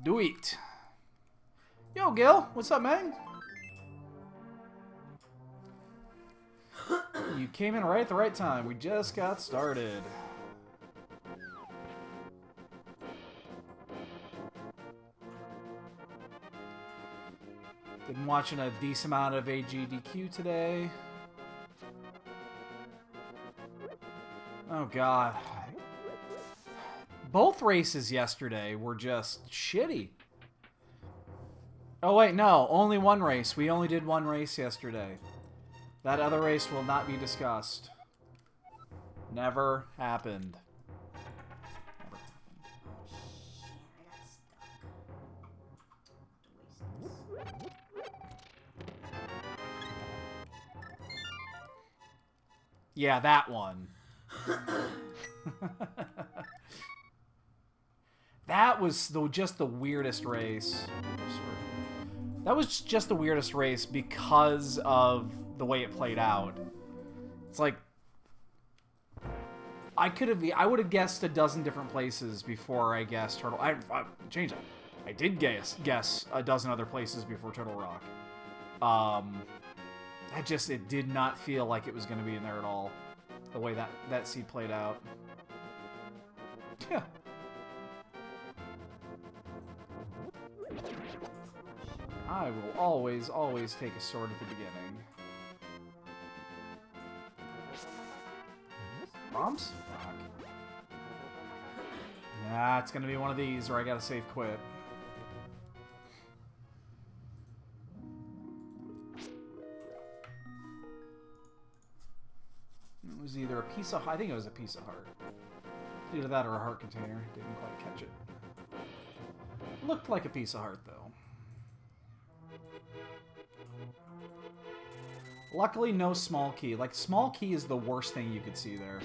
do it. Yo, Gil. What's up, man? You came in right at the right time. We just got started. Been watching a decent amount of AGDQ today. Oh, God. Both races yesterday were just shitty. Oh, wait, no. Only one race. We only did one race yesterday. That other race will not be discussed. Never happened. Never happened. Yeah, that one. That was just the weirdest race. That was just the weirdest race because of the way it played out. It's like I would have guessed a dozen different places before I guessed Turtle. I changed it. I did guess a dozen other places before Turtle Rock. It did not feel like it was going to be in there at all. The way that seed played out. Yeah. I will always take a sword at the beginning. Bombs? Fuck. Nah, it's gonna be one of these where I gotta save quit. It was either a piece of... I think it was a piece of heart. Either that or a heart container. Didn't quite catch it. Looked like a piece of heart, though. Luckily, no small key. Like, small key is the worst thing you could see there.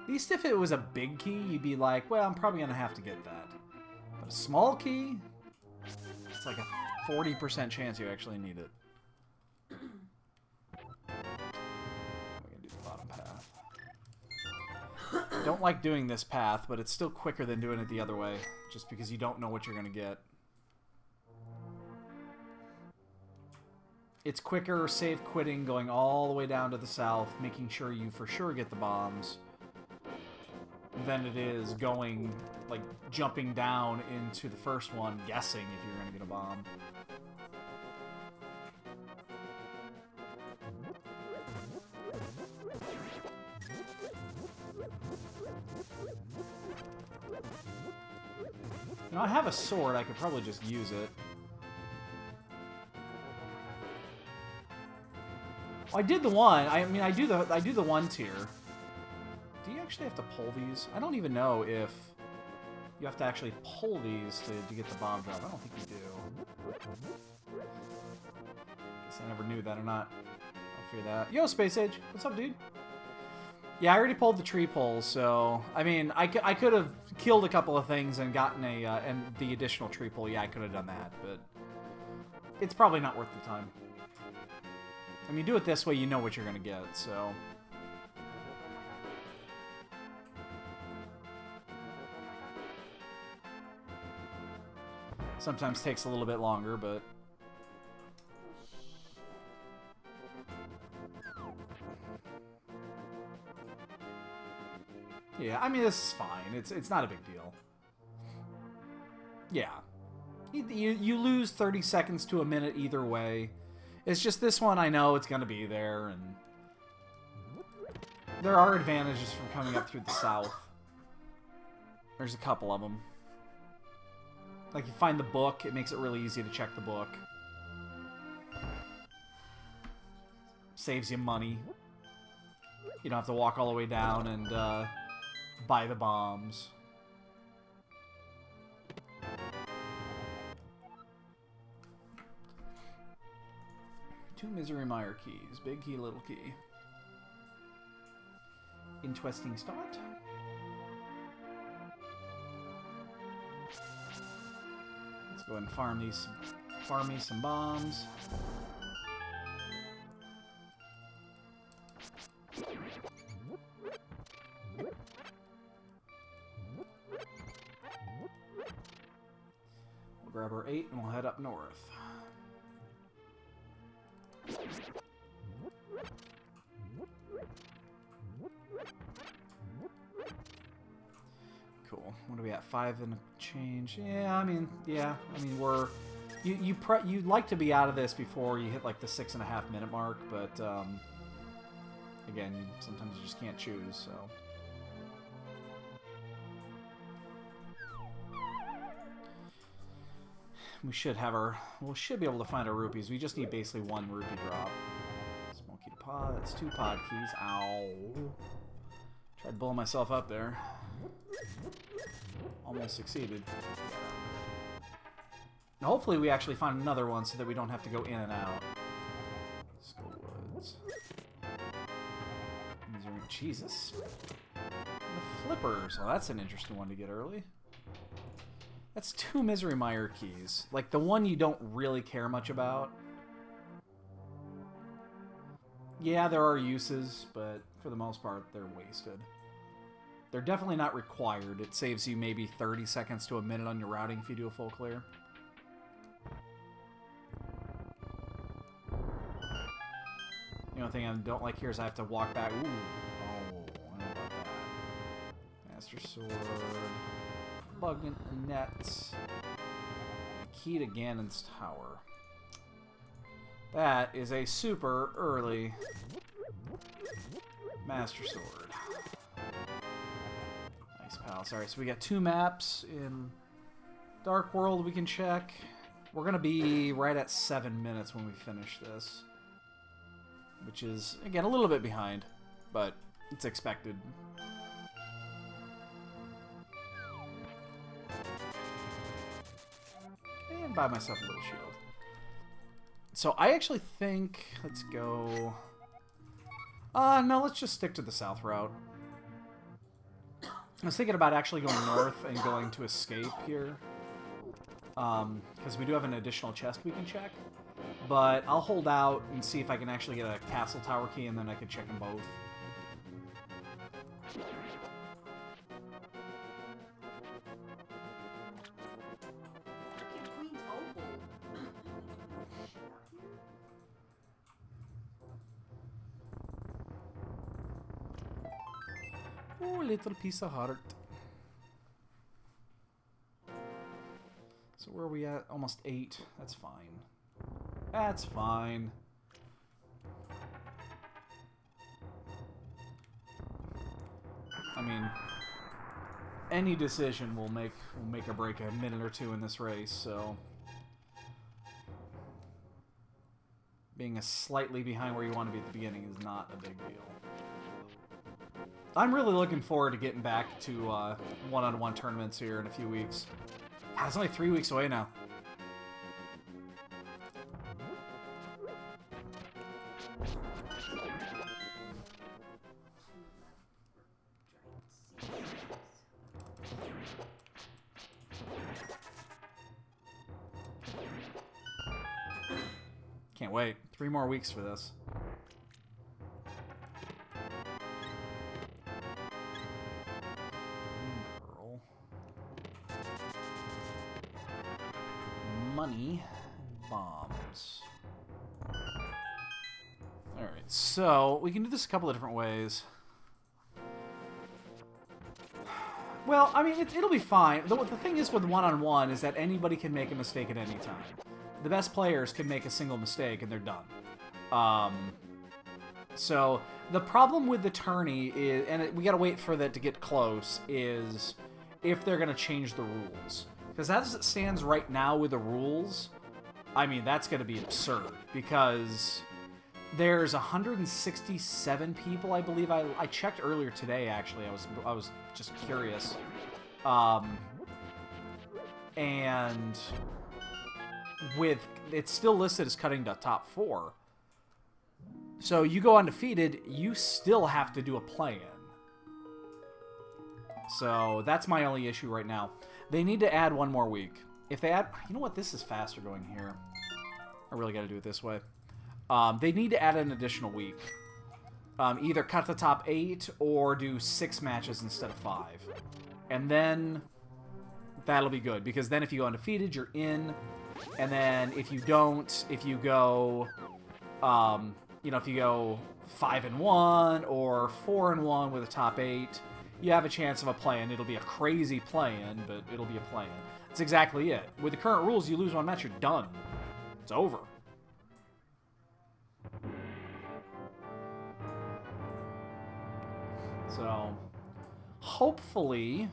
At least if it was a big key, you'd be like, well, I'm probably going to have to get that. But a small key, it's like a 40% chance you actually need it. We're going to do the bottom path. Don't like doing this path, but it's still quicker than doing it the other way. Just because you don't know what you're going to get. It's quicker, save quitting, going all the way down to the south, making sure you for sure get the bombs, than it is going, like, jumping down into the first one, guessing if you're going to get a bomb. You know, I have a sword, I could probably just use it. I did the one. I mean, I do the one tier. Do you actually have to pull these? I don't even know if you have to actually pull these to get the bomb drop. I don't think you do. Guess I never knew that or not. I'll figure that out. Yo, Space Age. What's up, dude? Yeah, I already pulled the tree pole, so... I mean, I could have killed a couple of things and gotten and the additional tree pole. Yeah, I could have done that, but... It's probably not worth the time. I mean, you do it this way, you know what you're going to get, so... Sometimes takes a little bit longer, but... Yeah, I mean, this is fine. It's not a big deal. Yeah. You lose 30 seconds to a minute either way. It's just this one, I know it's going to be there, and there are advantages from coming up through the south. There's a couple of them. Like, you find the book, it makes it really easy to check the book. Saves you money. You don't have to walk all the way down and buy the bombs. Two Misery Mire keys. Big key, little key. Interesting start. Let's go ahead and farm me some bombs. grab our 8 and we'll head up north. Cool. What are we at? 5 and a change. Yeah, I mean, we're you'd like to be out of this before you hit like the 6.5 minute mark, but again, sometimes you just can't choose. So. We should be able to find our rupees. We just need basically 1 rupee drop. Smoky to pod. That's 2 pod keys. Ow. Tried blowing myself up there. Almost succeeded. Now, hopefully we actually find another one so that we don't have to go in and out. Skull Woods. Jesus. The flippers. Oh, that's an interesting one to get early. That's 2 Misery Mire keys. Like, the one you don't really care much about. Yeah, there are uses, but for the most part, they're wasted. They're definitely not required. It saves you maybe 30 seconds to a minute on your routing if you do a full clear. The only thing I don't like here is I have to walk back. Ooh. Oh, I know about that. Master Sword. Bug nets. Key to Ganon's Tower. That is a super early Master Sword. Nice palace. Alright, so we got 2 maps in Dark World we can check. We're going to be right at 7 minutes when we finish this. Which is, again, a little bit behind, but it's expected. And buy myself a little shield. So I actually think, let's go... no, let's just stick to the south route. I was thinking about actually going north and going to escape here. Because we do have an additional chest we can check. But I'll hold out and see if I can actually get a castle tower key, and then I can check them both. Oh, little piece of heart. So where are we at? Almost 8. That's fine. That's fine. I mean, any decision will make or break a minute or two in this race, so being slightly behind where you want to be at the beginning is not a big deal. I'm really looking forward to getting back to one-on-one tournaments here in a few weeks. God, it's only 3 weeks away now. Can't wait. 3 more weeks for this. Pearl. Money. Bombs. Alright, so we can do this a couple of different ways. Well, I mean, it'll be fine. The thing is with one-on-one is that anybody can make a mistake at any time. The best players can make a single mistake and they're done. So the problem with the tourney is, and we gotta wait for that to get close, is if they're gonna change the rules. Because as it stands right now with the rules, I mean, that's gonna be absurd. Because there's 167 people, I believe. I checked earlier today, actually. I was just curious. And with it's still listed as cutting to top 4. So you go undefeated, you still have to do a play-in. So that's my only issue right now. They need to add 1 more week. If they add... You know what? This is faster going here. I really got to do it this way. They need to add an additional week. Either cut the top 8 or do 6 matches instead of 5. And then That'll be good, because then if you go undefeated, you're in. And then if you don't, if you go, you know, if you go 5-1 or 4-1 with a top 8, you have a chance of a play-in. It'll be a crazy play-in, but it'll be a play-in. That's exactly it. With the current rules, you lose one match, you're done. It's over. So, hopefully,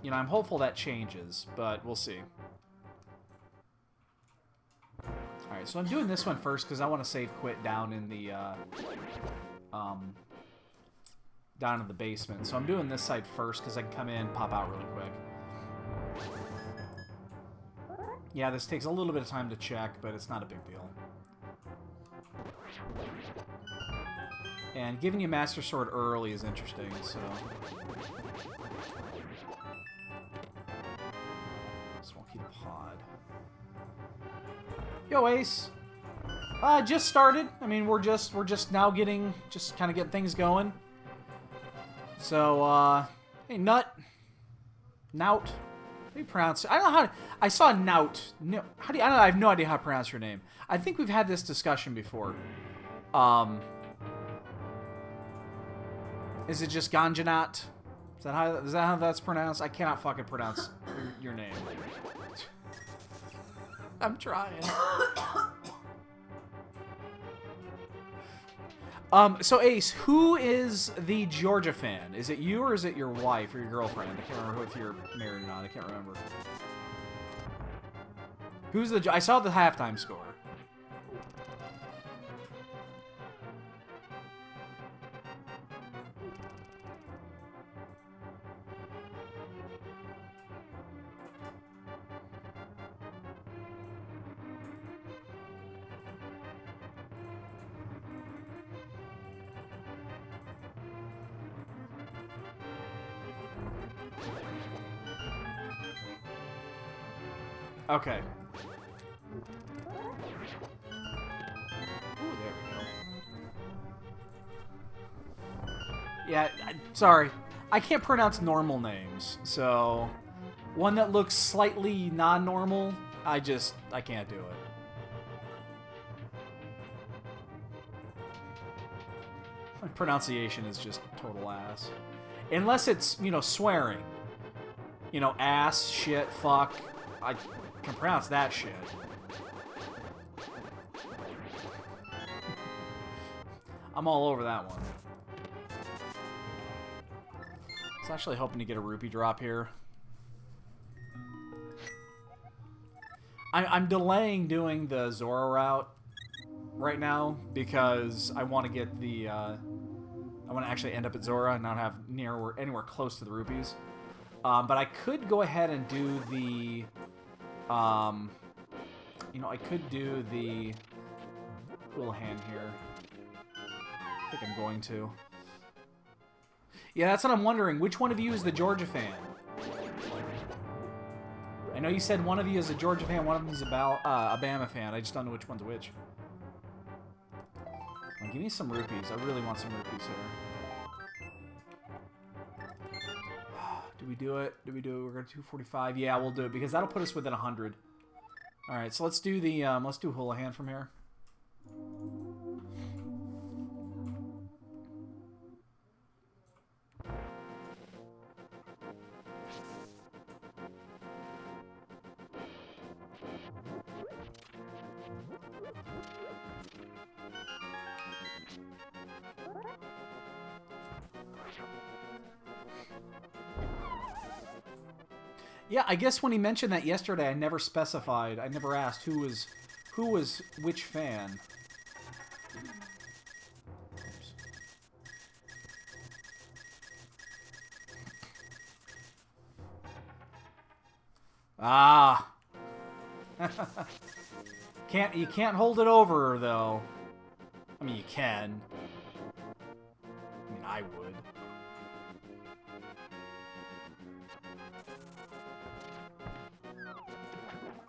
you know, I'm hopeful that changes, but we'll see. Alright, so I'm doing this one first because I want to save quit down in the, down in the basement. So I'm doing this side first because I can come in, pop out really quick. Yeah, this takes a little bit of time to check, but it's not a big deal. And giving you Master Sword early is interesting, so... Smoky Pod. Yo, Ace! Just started. I mean, we're just now getting, just kind of getting things going. So, hey, Nut. Nout. How do you pronounce it? I don't know how to, I saw Nout. No, how do you, I don't know, I have no idea how to pronounce your name. I think we've had this discussion before. Is it just Ganjanat? Is that how that's pronounced? I cannot fucking pronounce your name. I'm trying. So Ace, who is the Georgia fan? Is it you or is it your wife or your girlfriend? I can't remember if you're married or not. I can't remember. Who's the... I saw the halftime score. Okay. Ooh, there we go. Yeah, sorry. I can't pronounce normal names, so... One that looks slightly non-normal, I can't do it. My pronunciation is just total ass. Unless it's, you know, swearing. You know, ass, shit, fuck. I can pronounce that shit. I'm all over that one. I was actually hoping to get a rupee drop here. I'm delaying doing the Zora route right now because I want to get the... I want to actually end up at Zora and not have anywhere close to the rupees. But I could go ahead and do the... you know, I could do the little hand here. I think I'm going to. Yeah, that's what I'm wondering. Which one of you is the Georgia fan? I know you said one of you is a Georgia fan, one of them is a Bama fan. I just don't know which one's which. Well, give me some rupees. I really want some rupees here. Do we do it? Do we do it? We're going to 245. Yeah, we'll do it because that'll put us within 100. All right, so let's do the let's do hula hand from here. Yeah, I guess when he mentioned that yesterday, I never specified. I never asked who was which fan. Ah. You can't hold it over though. I mean, you can. I mean, I would.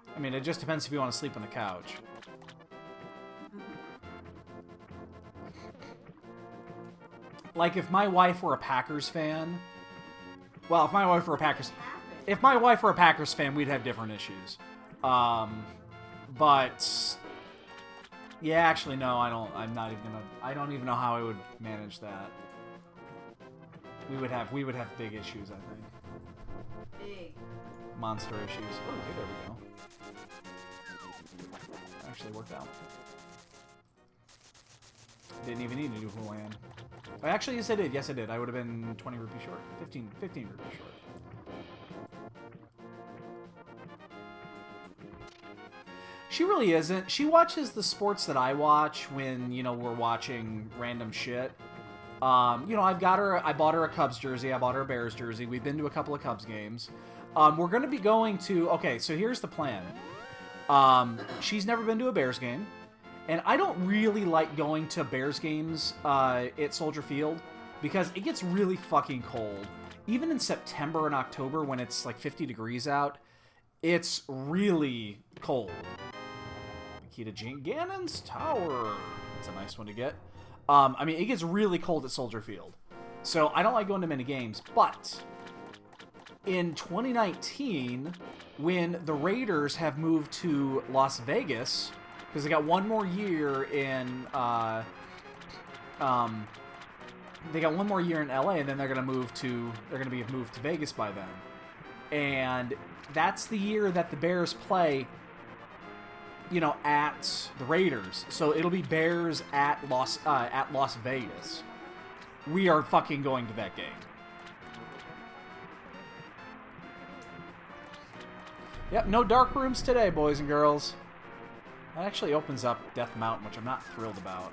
I mean, it just depends if you want to sleep on the couch. Like, if my wife were a Packers fan... Well, if my wife were a Packers... if my wife were a Packers fan, we'd have different issues. But yeah, actually, no, I don't. I'm not even gonna. I don't even know how I would manage that. We would have big issues, I think. Big. Monster issues. Oh, okay, there we go. Actually worked out. Didn't even need to do Houlihan. Actually, yes, I did. Yes, I did. I would have been 20 rupees short. 15 rupees short. She really isn't. She watches the sports that I watch when, you know, we're watching random shit. You know, I bought her a Cubs jersey. I bought her a Bears jersey. We've been to a couple of Cubs games. We're going to be going to... Okay, so here's the plan. She's never been to a Bears game. And I don't really like going to Bears games at Soldier Field because it gets really fucking cold. Even in September and October when it's like 50 degrees out, it's really cold. Key to Gannon's Tower. That's a nice one to get. I mean, it gets really cold at Soldier Field. So I don't like going to many games, but in 2019, when the Raiders have moved to Las Vegas, because they got one more year in, they got one more year in LA, and then they're gonna be moved to Vegas by then. And that's the year that the Bears play, you know, at the Raiders. So it'll be Bears at Las Vegas. We are fucking going to that game. Yep, no dark rooms today, boys and girls. That actually opens up Death Mountain, which I'm not thrilled about.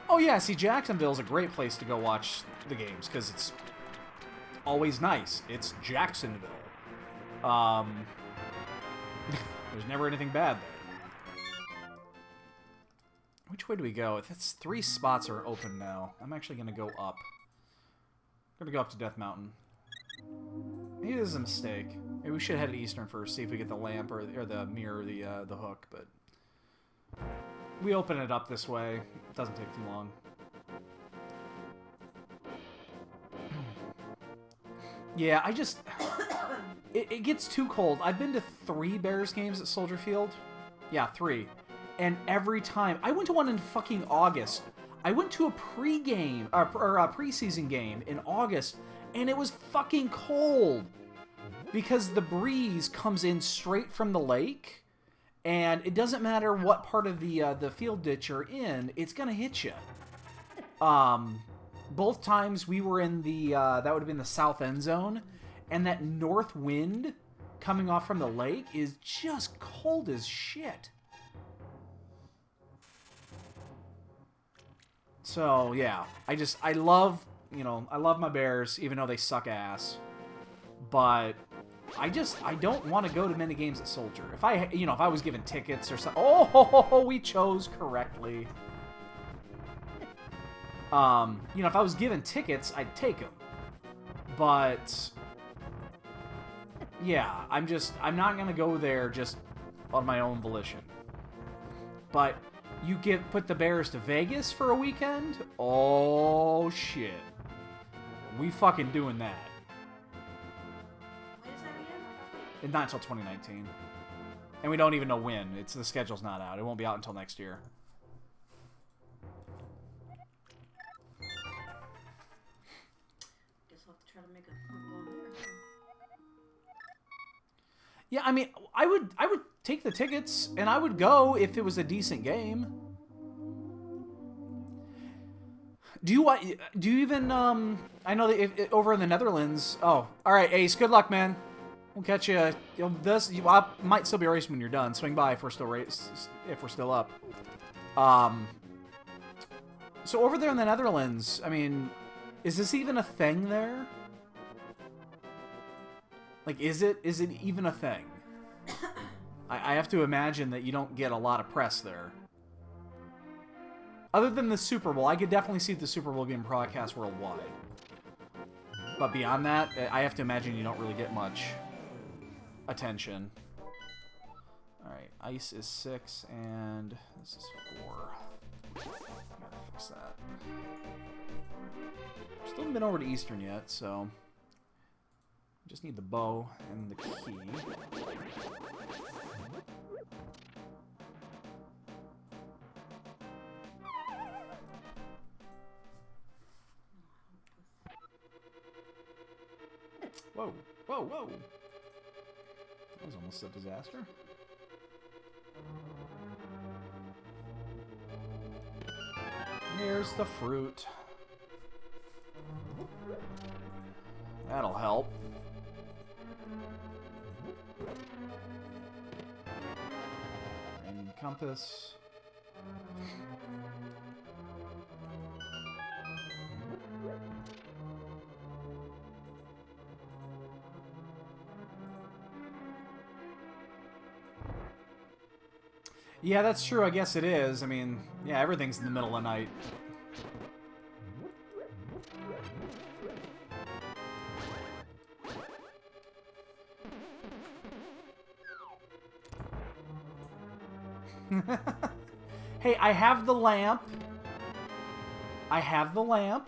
Oh yeah, see, Jacksonville's a great place to go watch the games, because it's always nice. It's Jacksonville. There's never anything bad there. Which way do we go? That's 3 spots are open now. I'm actually going to go up. I'm going to go up to Death Mountain. Maybe this is a mistake. Maybe we should head to Eastern first, see if we get the lamp or the mirror, the hook, but we open it up this way. It doesn't take too long. Yeah, I just... It gets too cold. I've been to 3 Bears games at Soldier Field. Yeah, 3. And every time... I went to one in fucking August. I went to a pre-game, or a preseason game in August, and it was fucking cold. Because the breeze comes in straight from the lake, and it doesn't matter what part of the field ditch you're in, it's gonna hit you. Both times we were in the, that would have been the south end zone, and that north wind coming off from the lake is just cold as shit. So, yeah, I love, you know, I love my Bears, even though they suck ass. But I don't want to go to many games at Soldier. If I was given tickets or something. Oh, we chose correctly. You know, if I was given tickets, I'd take them. But yeah, I'm not gonna go there just on my own volition. But you put the Bears to Vegas for a weekend? Oh shit. We fucking doing that. When is that again? It's not until 2019. And we don't even know when. The schedule's not out. It won't be out until next year. Guess I'll have to try to make a football marathon. Yeah, I mean, I would take the tickets, and I would go if it was a decent game. Do you even, I know that over in the Netherlands... Oh, alright, Ace, good luck, man. We'll catch you. I might still be racing when you're done. Swing by if we're still up. So over there in the Netherlands, I mean, is this even a thing there? Like, is it even a thing? I have to imagine that you don't get a lot of press there. Other than the Super Bowl, I could definitely see the Super Bowl being broadcast worldwide. But beyond that, I have to imagine you don't really get much attention. Alright, ice is 6, and this is 4. Gotta fix that. Still haven't been over to Eastern yet, so just need the bow and the key. Whoa, whoa, whoa! That was almost a disaster. Here's the fruit. That'll help. And compass. Yeah, that's true. I guess it is. I mean, yeah, everything's in the middle of the night. Hey, I have the lamp. I have the lamp.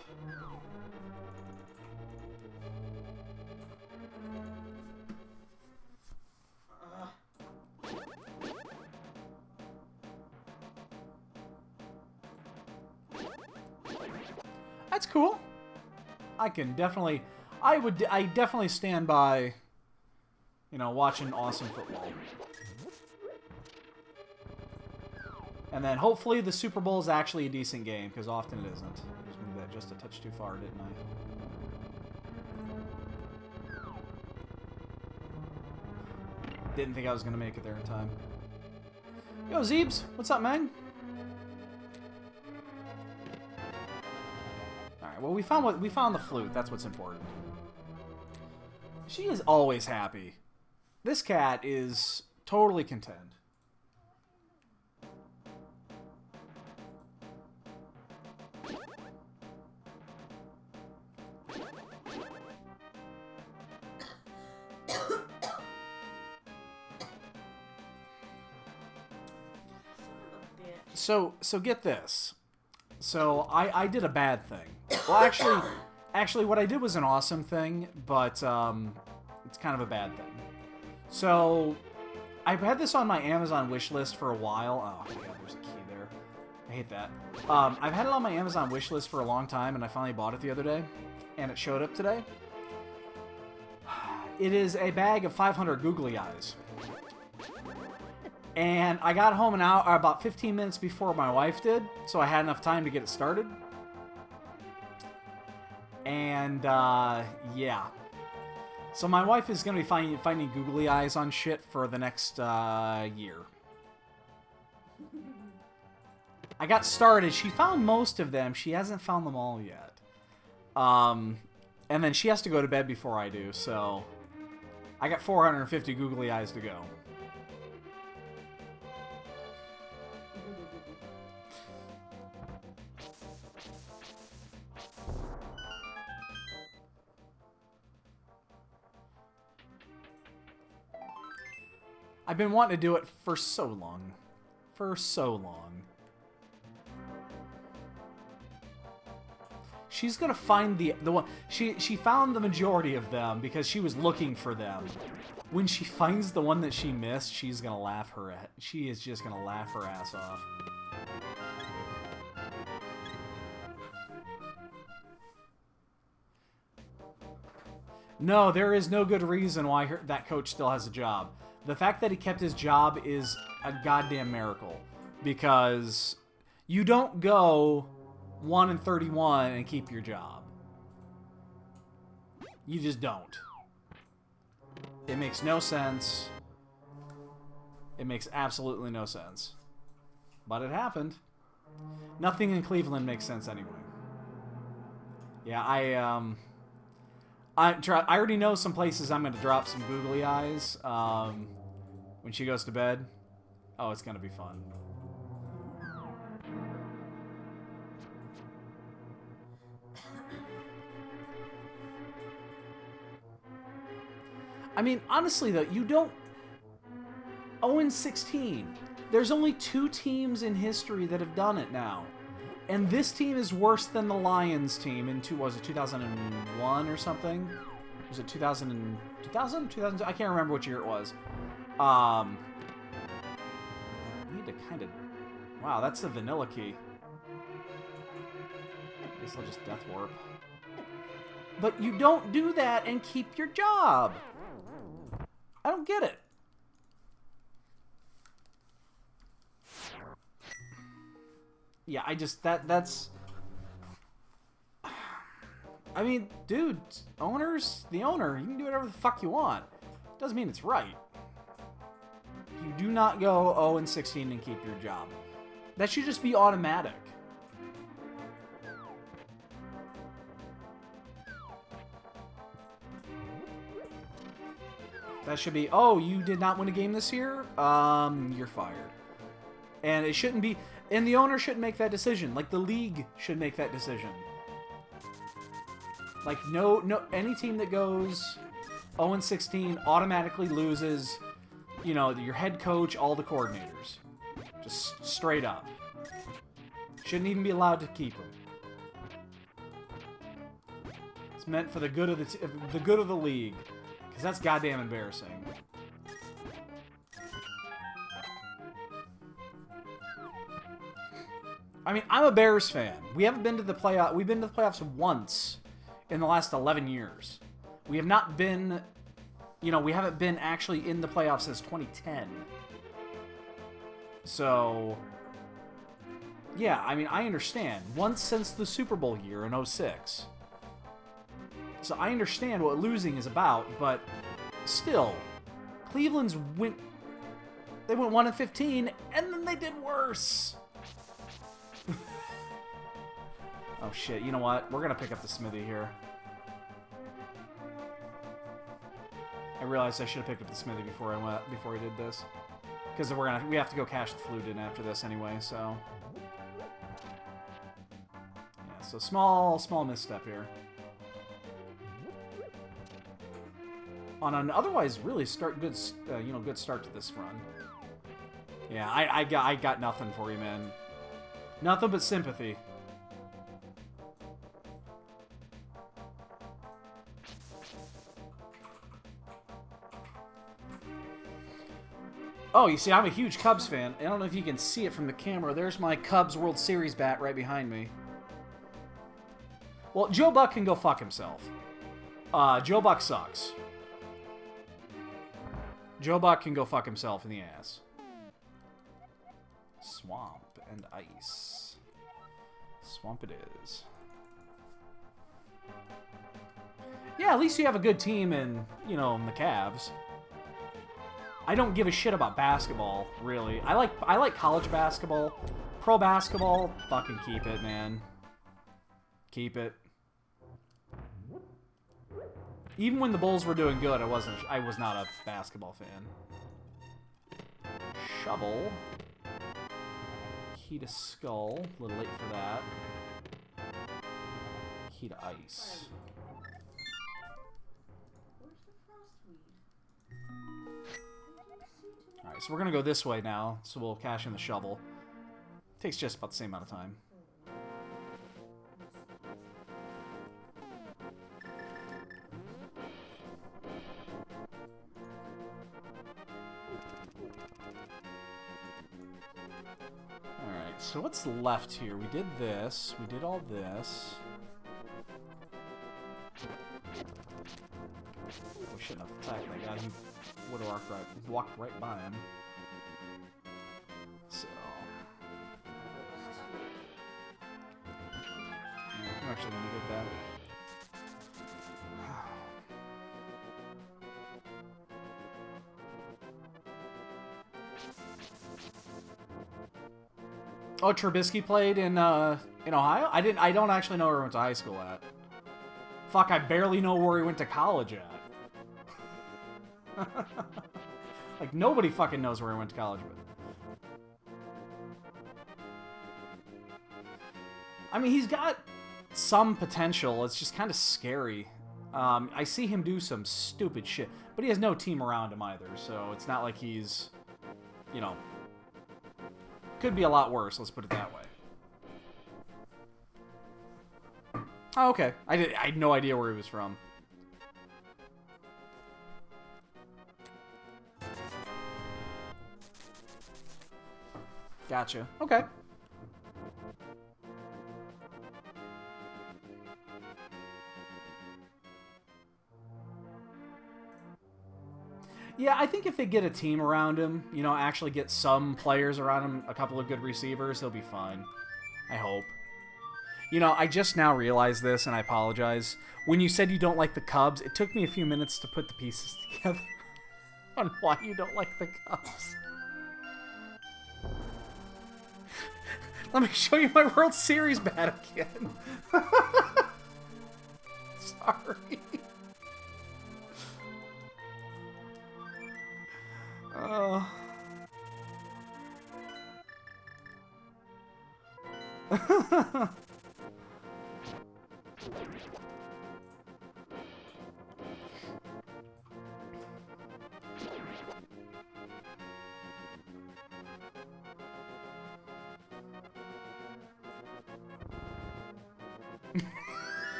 That's cool. I can definitely... I definitely stand by, you know, watching awesome football. And then hopefully the Super Bowl is actually a decent game, because often it isn't. I just moved that just a touch too far, didn't I? Didn't think I was going to make it there in time. Yo, Zeebs! What's up, man? Alright, well, we found the flute. That's what's important. She is always happy. This cat is totally content. So get this. So I did a bad thing. Well, actually, what I did was an awesome thing, but it's kind of a bad thing. So I've had this on my Amazon wish list for a while. Oh my god, there's a key there. I hate that. I've had it on my Amazon wish list for a long time, and I finally bought it the other day, and it showed up today. It is a bag of 500 googly eyes. And I got home about 15 minutes before my wife did, so I had enough time to get it started. And, yeah. So my wife is going to be finding googly eyes on shit for the next year. I got started. She found most of them. She hasn't found them all yet. And then she has to go to bed before I do, so I got 450 googly eyes to go. I've been wanting to do it for so long. For so long. She's gonna find the one. She found the majority of them because she was looking for them. When she finds the one that she missed, she's gonna laugh her. She is just gonna laugh her ass off. No, there is no good reason why that coach still has a job. The fact that he kept his job is a goddamn miracle. Because you don't go 1-31 and keep your job. You just don't. It makes no sense. It makes absolutely no sense. But it happened. Nothing in Cleveland makes sense anyway. Yeah, I already know some places I'm going to drop some googly eyes when she goes to bed. Oh, it's going to be fun. I mean, honestly, though, you don't... 0-16. There's only 2 teams in history that have done it now. And this team is worse than the Lions team in, was it 2001 or something? Was it 2000? 2000? I can't remember which year it was. Need to kind of... Wow, that's the vanilla key. I guess I'll just death warp. But you don't do that and keep your job. I don't get it. Yeah, I just... That's... I mean, dude, the owner, you can do whatever the fuck you want. Doesn't mean it's right. You do not go 0-16 and keep your job. That should just be automatic. That should be, oh, you did not win a game this year? You're fired. And it shouldn't be, and the owner shouldn't make that decision. Like, the league should make that decision. Like, no, any team that goes 0-16 automatically loses, you know, your head coach, all the coordinators. Just straight up. Shouldn't even be allowed to keep them. It's meant for the good of the league, because that's goddamn embarrassing. I mean, I'm a Bears fan. We haven't been to the playoff. We've been to the playoffs once in the last 11 years. We have not been, you know, we haven't been actually in the playoffs since 2010. So, yeah, I mean, I understand. Once since the Super Bowl year in 06. So I understand what losing is about, but still, Cleveland's went... They went 1-15, and then they did worse. Oh shit, you know what? We're gonna pick up the smithy here. I realized I should have picked up the smithy before I did this. Because we have to go cash the flute in after this anyway, so. Yeah, so small misstep here. On an otherwise really good start to this run. Yeah, I got nothing for you, man. Nothing but sympathy. Oh, you see, I'm a huge Cubs fan. I don't know if you can see it from the camera. There's my Cubs World Series bat right behind me. Well, Joe Buck can go fuck himself. Joe Buck sucks. Joe Buck can go fuck himself in the ass. Swamp and ice. Swamp it is. Yeah, at least you have a good team in, you know, in the Cavs. I don't give a shit about basketball, really. I like college basketball. Pro basketball, fucking keep it, man. Keep it. Even when the Bulls were doing good, I was not a basketball fan. Shovel. Key to skull. A little late for that. Key to ice. Alright, so we're going to go this way now, so we'll cash in the shovel. Takes just about the same amount of time. Alright, so what's left here? We did this, we did all this. We shouldn't have attacked that guy. He would have walked right by him. So, yeah, I'm actually gonna get that. Oh, Trubisky played in Ohio? I don't actually know where he went to high school at. Fuck, I barely know where he went to college at. Like, nobody fucking knows where he went to college with. I mean, he's got some potential. It's just kind of scary. I see him do some stupid shit, but he has no team around him either, so it's not like he's, you know, Could be a lot worse, let's put it that way. Oh, okay. I had no idea where he was from. Gotcha. Okay. Yeah, I think if they get a team around him, you know, actually get some players around him, a couple of good receivers, he'll be fine. I hope. You know, I just now realized this, and I apologize. When you said you don't like the Cubs, it took me a few minutes to put the pieces together on why you don't like the Cubs. Let me show you my World Series bat again. Sorry.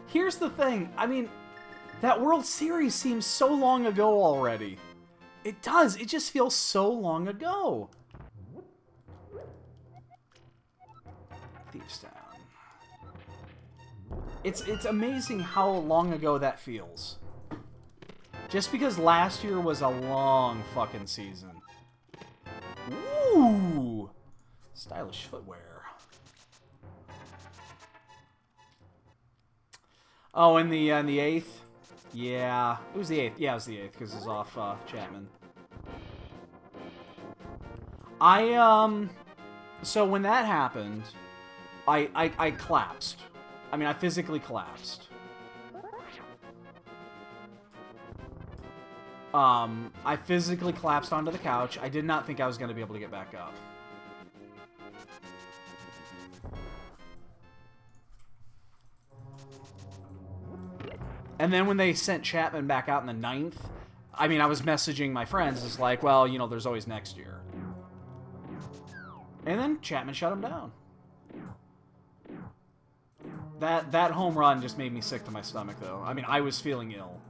Here's the thing. I mean, that World Series seems so long ago already. It does. It just feels so long ago. Thieves Town. It's amazing how long ago that feels. Just because last year was a long fucking season. Ooh! Stylish footwear. Oh, in the 8th? Yeah. It was the 8th. Yeah, it was the 8th, because it's off Chapman. So when that happened, I collapsed. I mean, I physically collapsed. I physically collapsed onto the couch. I did not think I was going to be able to get back up. And then when they sent Chapman back out in the 9th, I mean, I was messaging my friends. It's like, well, you know, there's always next year. And then Chapman shut him down. That home run just made me sick to my stomach, though. I mean, I was feeling ill.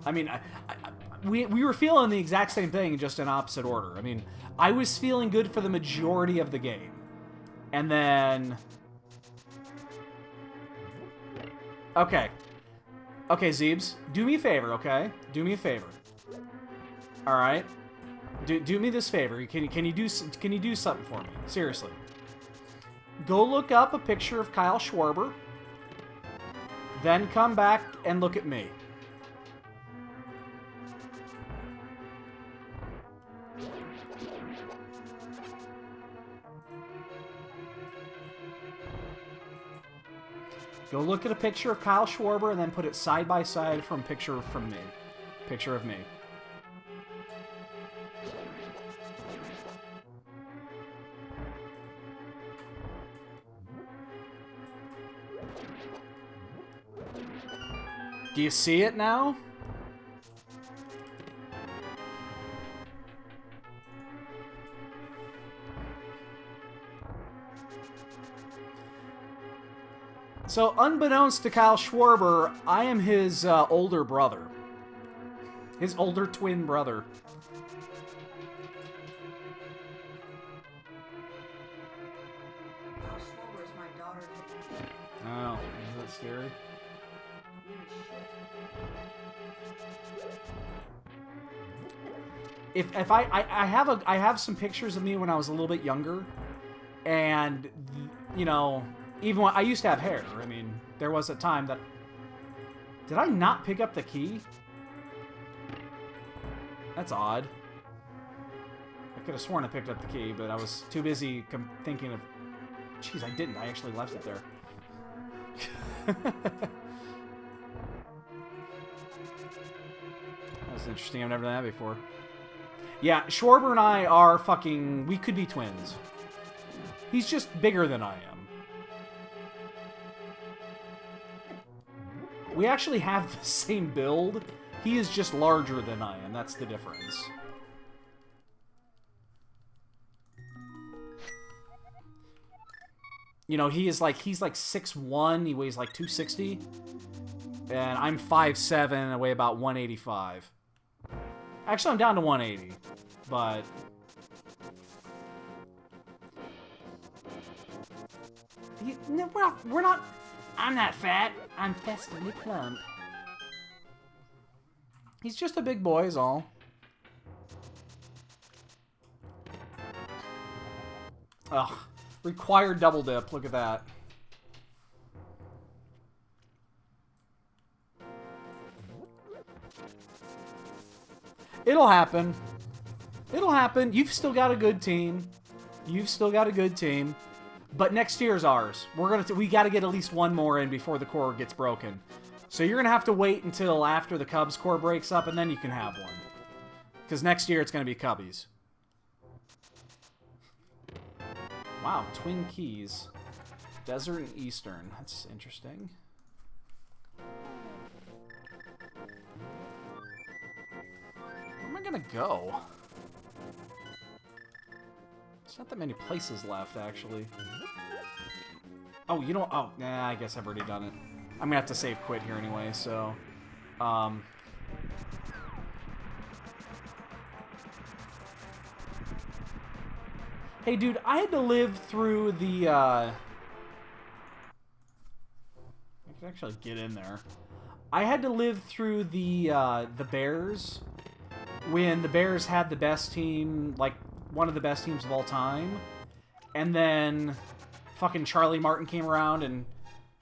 I mean, we were feeling the exact same thing, just in opposite order. I mean, I was feeling good for the majority of the game. And then... Okay. Okay, Zeebs, do me a favor, okay? Do me a favor. Alright? Do me this favor. Can you do something for me? Seriously. Go look up a picture of Kyle Schwarber. Then come back and look at me. Go look at a picture of Kyle Schwarber and then put it side by side from picture from me. Picture of me. Do you see it now? So, unbeknownst to Kyle Schwarber, I am his older brother. His older twin brother. Kyle Schwarber is my daughter. Oh, is that scary? Weird shit. If I have some pictures of me when I was a little bit younger, and you know, even when I used to have hair. I mean, there was a time that... Did I not pick up the key? That's odd. I could have sworn I picked up the key, but I was too busy thinking of... Jeez, I didn't. I actually left it there. That was interesting. I've never done that before. Yeah, Schwarber and I are fucking... We could be twins. He's just bigger than I am. We actually have the same build. He is just larger than I am. That's the difference. You know, he's like 6'1", he weighs like 260. And I'm 5'7", and I weigh about 185. Actually, I'm down to 180, but... No, we're not... I'm not fat. I'm festively plump. He's just a big boy, is all. Ugh. Required double dip. Look at that. It'll happen. It'll happen. You've still got a good team. You've still got a good team. But next year's ours. We got to get at least one more in before the core gets broken. So you're going to have to wait until after the Cubs core breaks up, and then you can have one. Because next year it's going to be Cubbies. Wow, Twin Keys. Desert and Eastern. That's interesting. Where am I going to go? There's not that many places left, actually. Oh, you know... Oh, nah, I guess I've already done it. I'm gonna have to save quit here anyway, so... Hey, dude, I had to live through the, I can actually get in there. I had to live through the Bears when the Bears had the best team, like, one of the best teams of all time. And then fucking Charlie Martin came around and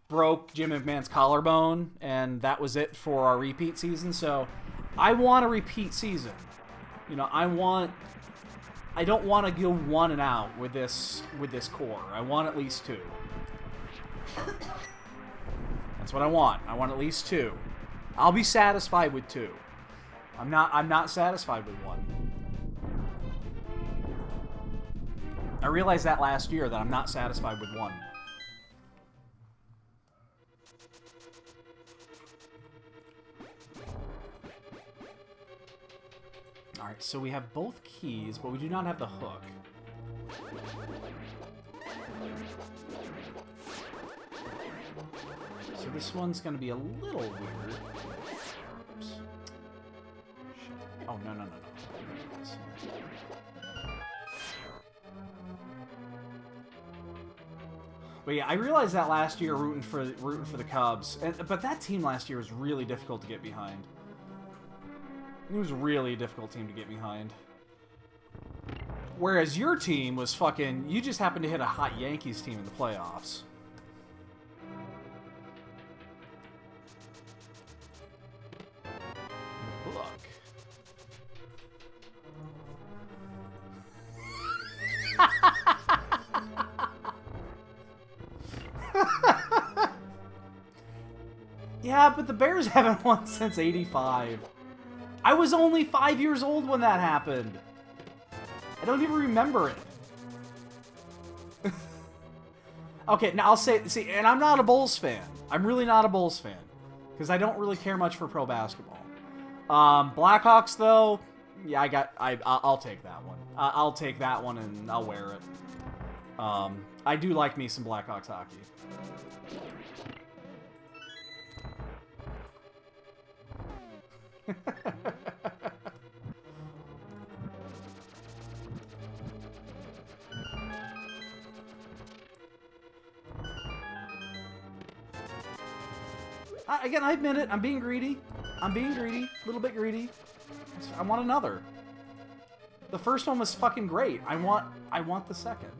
broke Jim McMahon's collarbone, and that was it for our repeat season. So I want a repeat season. You know, I don't want to go 1 and out with this core. I want at least 2. That's what I want. I want at least 2. I'll be satisfied with 2. I'm not satisfied with 1. I realized that last year that I'm not satisfied with 1. Alright, so we have both keys, but we do not have the hook. So this one's going to be a little weird. Oops. Shit. Oh, no, no, no, no. But yeah, I realized that last year rooting for the Cubs. But that team last year was really difficult to get behind. It was really a difficult team to get behind. Whereas your team was fucking... You just happened to hit a hot Yankees team in the playoffs. Look. Yeah, but the Bears haven't won since '85. I was only 5 years old when that happened. I don't even remember it. Okay, now I'll say... See, and I'm not a Bulls fan. I'm really not a Bulls fan. Because I don't really care much for pro basketball. Blackhawks, though... Yeah, I'll take that one. I'll take that one and I'll wear it. I do like me some Blackhawks hockey. Again, I admit it. I'm being greedy. I'm being greedy. A little bit greedy. I want another. The first one was fucking great. I want the second.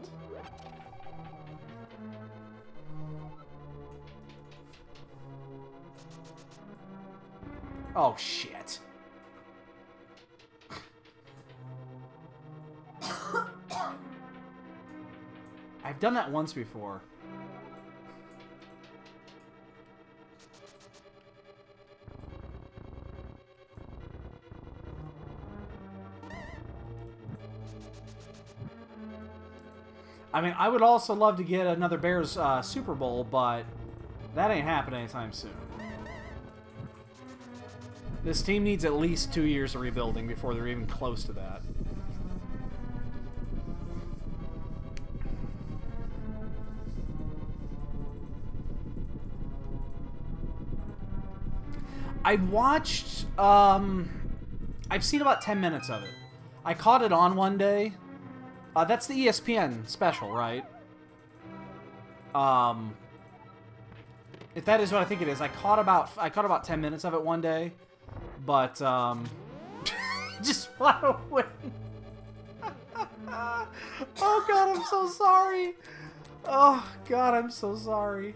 Oh, shit. I've done that once before. I mean, I would also love to get another Bears Super Bowl, but that ain't happening anytime soon. This team needs at least 2 years of rebuilding before they're even close to that. I watched, I've seen about 10 minutes of it. I caught it on one day. That's the ESPN special, right? If that is what I think it is, I caught about 10 minutes of it one day, but just flat away. Oh God, I'm so sorry. Oh God, I'm so sorry.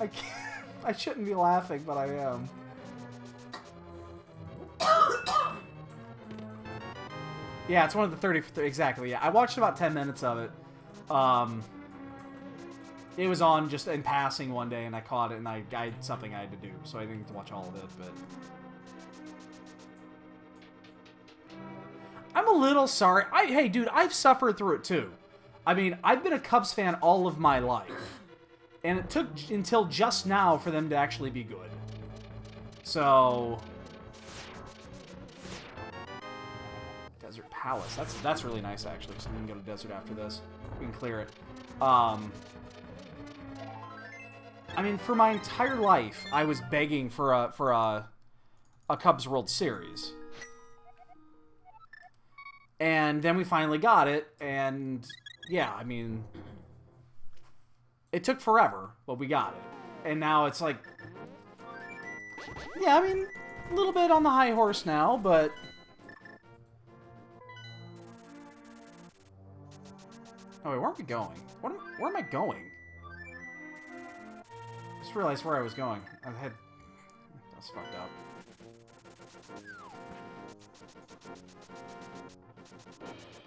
I can't. I shouldn't be laughing, but I am. Yeah, it's one of the 30 for 30. Exactly, yeah. I watched about 10 minutes of it. It was on just in passing one day, and I caught it, and I had something I had to do, so I didn't get to watch all of it, but... I'm a little sorry. Hey, dude, I've suffered through it, too. I mean, I've been a Cubs fan all of my life. And it took until just now for them to actually be good. So... Desert Palace. That's really nice, actually. So we can go to Desert after this. We can clear it. I mean, for my entire life, I was begging for a Cubs World Series. And then we finally got it, and yeah, I mean... It took forever, but we got it. And now it's like... Yeah, I mean, a little bit on the high horse now, but... Oh, wait, where are we going? Where am I going? I just realized where I was going. I had... That's fucked up.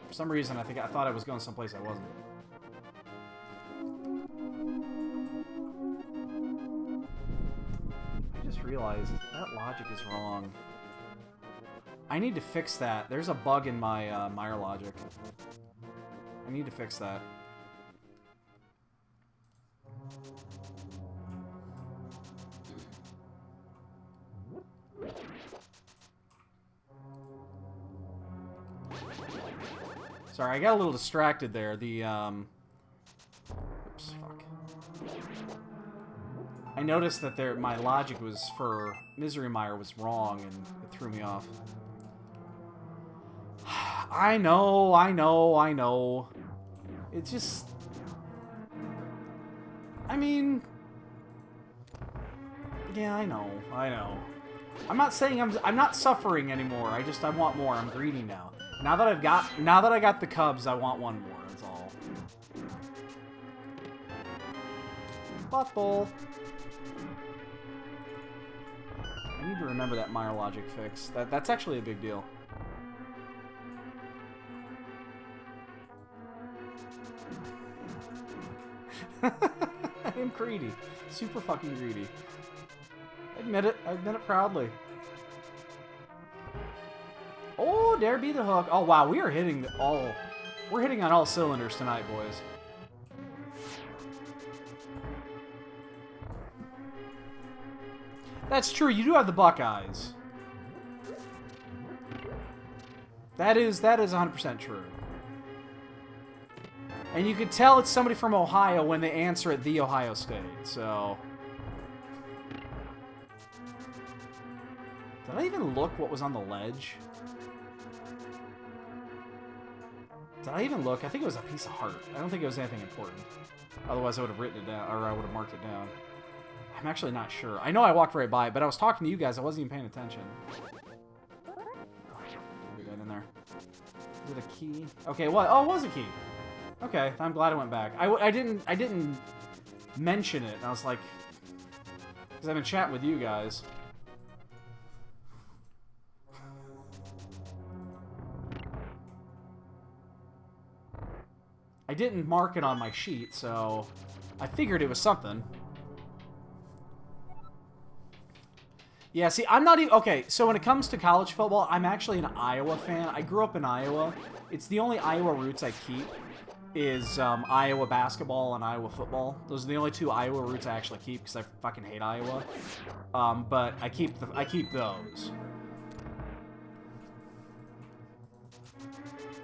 For some reason, I thought I was going someplace I wasn't. I just realized that logic is wrong. I need to fix that. There's a bug in my Meyer logic. I need to fix that. Sorry, I got a little distracted there. The, oops, fuck. I noticed that my logic was for Misery Mire was wrong, and it threw me off. I know. It's just... I mean... Yeah, I know. I'm not saying I'm not suffering anymore. I want more. I'm greedy now. Now that I got the Cubs, I want one more. That's all. Butthole. I need to remember that Meyer logic fix. That's actually a big deal. I am greedy. Super fucking greedy. I admit it. I admit it proudly. Oh, there be the hook. Oh, wow. We are hitting we're hitting on all cylinders tonight, boys. That's true. You do have the Buckeyes. That is 100% true. And you can tell it's somebody from Ohio when they answer at the Ohio State, so... Did I even look what was on the ledge? Did I even look? I think it was a piece of heart. I don't think it was anything important. Otherwise, I would have written it down, or I would have marked it down. I'm actually not sure. I know I walked right by it, but I was talking to you guys. I wasn't even paying attention. We got in there. Is it a key? Okay, what? Oh, it was a key. Okay, I'm glad I went back. I didn't mention it. And I was like, because I've been chatting with you guys. I didn't mark it on my sheet, so I figured it was something. Yeah, see, I'm not even... Okay, so when it comes to college football, I'm actually an Iowa fan. I grew up in Iowa. It's the only Iowa roots I keep. is Iowa basketball and Iowa football. Those are the only two Iowa routes I actually keep because I fucking hate Iowa. But I keep those.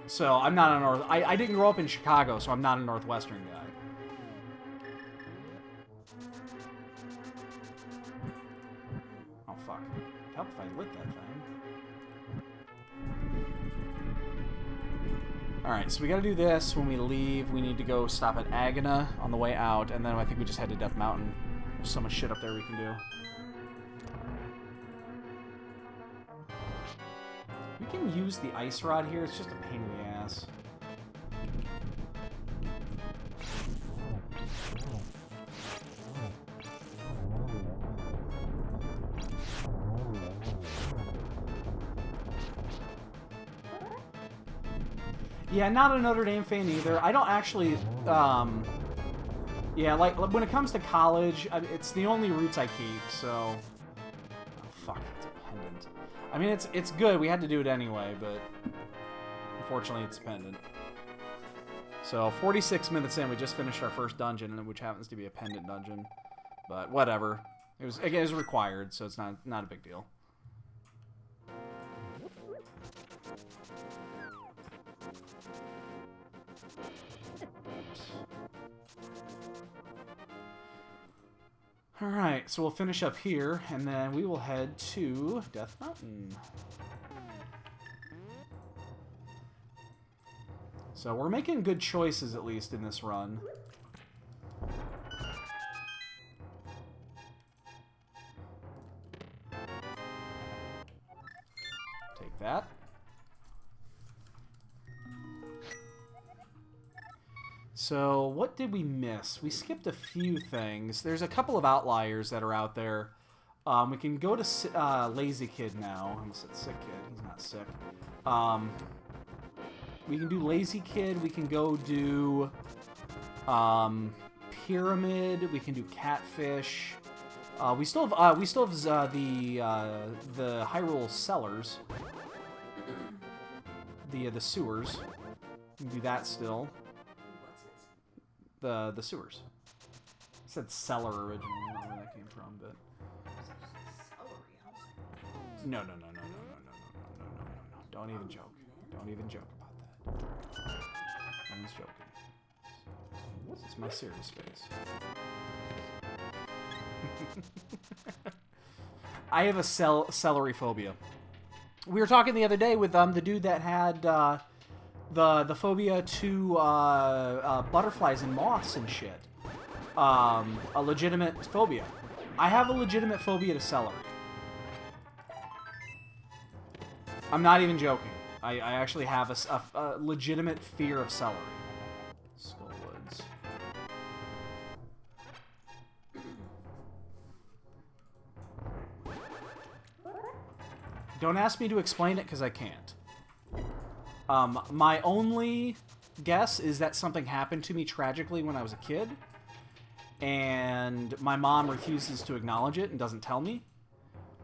So I'm not a North. I didn't grow up in Chicago, so I'm not a Northwestern guy. Oh fuck! It'd help if I lit that thing. All right, so we got to do this when we leave. We need to go stop at Agana on the way out, and then I think we just head to Death Mountain. There's so much shit up there we can do. We can use the ice rod here. It's just a pain in the ass. Yeah, not a Notre Dame fan either. I don't actually, yeah, like, when it comes to college, it's the only routes I keep, so... Oh, fuck, it's a pendant. I mean, it's good. We had to do it anyway, but unfortunately it's a pendant. So, 46 minutes in, we just finished our first dungeon, which happens to be a pendant dungeon. But whatever. It was required, so it's not a big deal. Alright, so we'll finish up here, and then we will head to Death Mountain. So we're making good choices, at least, in this run. Take that. So, what did we miss? We skipped a few things. There's a couple of outliers that are out there. We can go to Lazy Kid now. I almost said Sick Kid. He's not sick. We can do Lazy Kid. We can go do Pyramid. We can do Catfish. We still have the Hyrule Cellars. The sewers. We can do that still. The sewers. It said cellar originally. I don't know where that came from, but no. Don't even joke. Don't even joke about that. No one's joking. This is my serious face. I have a celery phobia. We were talking the other day with the dude that had the phobia to butterflies and moths and shit. A legitimate phobia. I have a legitimate phobia to celery. I'm not even joking. I actually have a legitimate fear of celery. Skullwoods. Don't ask me to explain it because I can't. My only guess is that something happened to me tragically when I was a kid, and my mom refuses to acknowledge it and doesn't tell me.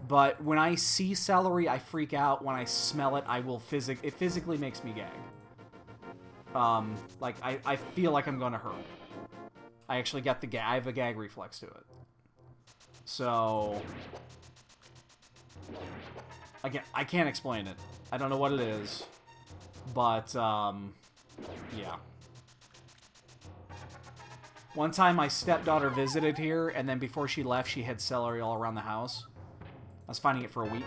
But when I see celery, I freak out. When I smell it, it physically makes me gag. Like, I feel like I'm gonna hurt. I actually get I have a gag reflex to it. So, again, I can't explain it. I don't know what it is. But, yeah. One time my stepdaughter visited here, and then before she left, she had celery all around the house. I was finding it for a week.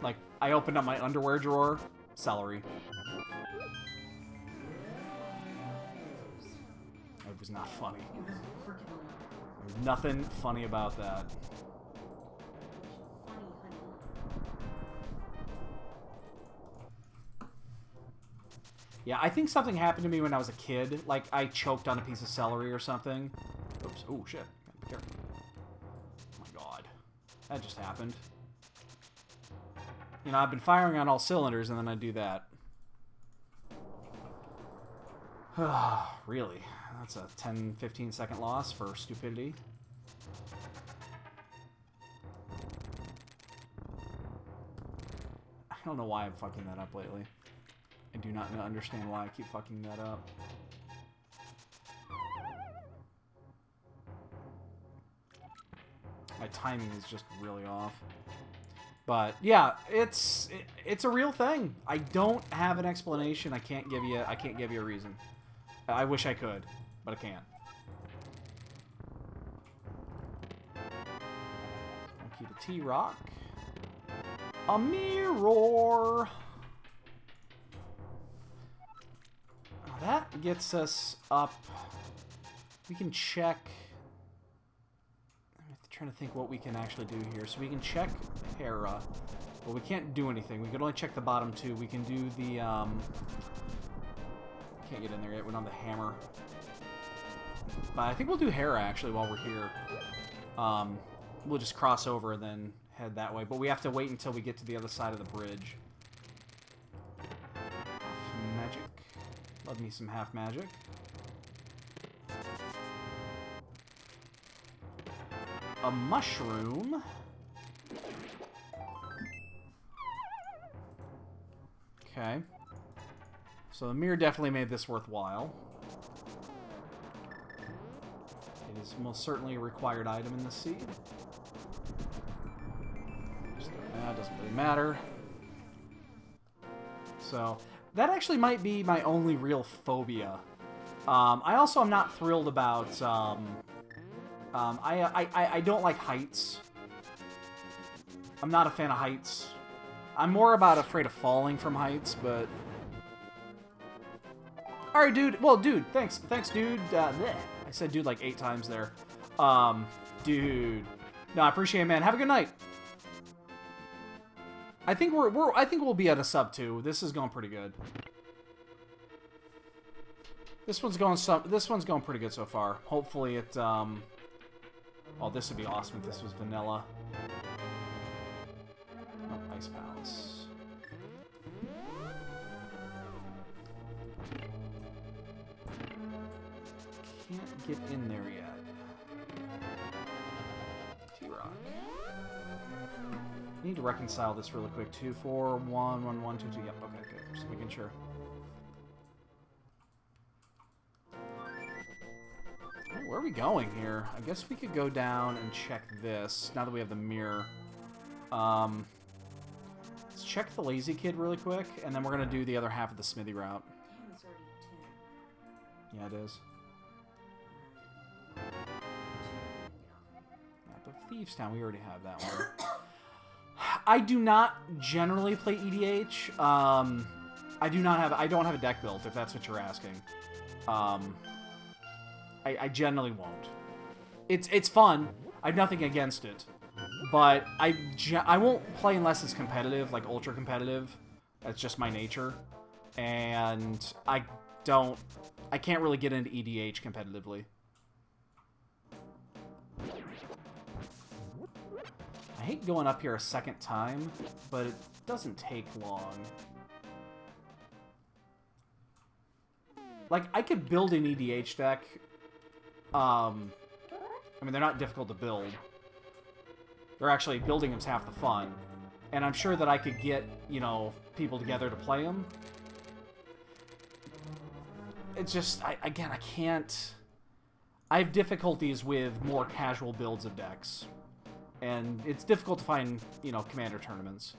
Like, I opened up my underwear drawer, celery. It was not funny. There's nothing funny about that. Yeah, I think something happened to me when I was a kid. Like, I choked on a piece of celery or something. Oops. Oh, shit. Gotta be careful. Oh, my God. That just happened. You know, I've been firing on all cylinders, and then I do that. Really? That's a 10-15 second loss for stupidity. don't know why I'm fucking that up lately. I do not understand why I keep fucking that up. My timing is just really off. But yeah, it's a real thing. I don't have an explanation. I can't give you a reason. I wish I could, but I can't. Keep a T-Rock. A mirror. That gets us up. We can check. I'm trying to think what we can actually do here. So we can check Hera. Well, we can't do anything. We can only check the bottom two. We can do the, can't get in there yet. We're on the hammer. But I think we'll do Hera, actually, while we're here. We'll just cross over and then head that way. But we have to wait until we get to the other side of the bridge. Half magic. Love me some half magic. A mushroom. Okay. So the mirror definitely made this worthwhile. It is most certainly a required item in the seed. That doesn't really matter. So that actually might be my only real phobia. I also am not thrilled about. I don't like heights. I'm not a fan of heights. I'm more about afraid of falling from heights, but... Alright, dude. Well, dude, thanks, dude. Bleh. I said dude like 8 times there. Dude. No, I appreciate it, man. Have a good night. I think I think we'll be at a sub 2. This is going pretty good. This one's going pretty good so far. Hopefully it, oh, this would be awesome if this was vanilla. Oh, Ice Palace. Can't get in there yet. T-Rock. Need to reconcile this really quick. 2, 4, 1, 1, 1, 2, 2. Yep, okay, good. Just making sure. Right, where are we going here? I guess we could go down and check this, now that we have the mirror. Let's check the Lazy Kid really quick, and then we're going to do the other half of the Smithy route. Damn, it's already 10. Yeah, it is. Map of Thieves Town, we already have that one. I do not generally play EDH. I don't have a deck built, if that's what you're asking. I generally won't. It's fun. I have nothing against it. But I won't play unless it's competitive, like ultra competitive. That's just my nature. And I can't really get into EDH competitively. I hate going up here a second time, but it doesn't take long. Like, I could build an EDH deck. I mean, they're not difficult to build. They're actually, building them's half the fun. And I'm sure that I could get, you know, people together to play them. It's just, again, I can't... I have difficulties with more casual builds of decks. And it's difficult to find, you know, commander tournaments.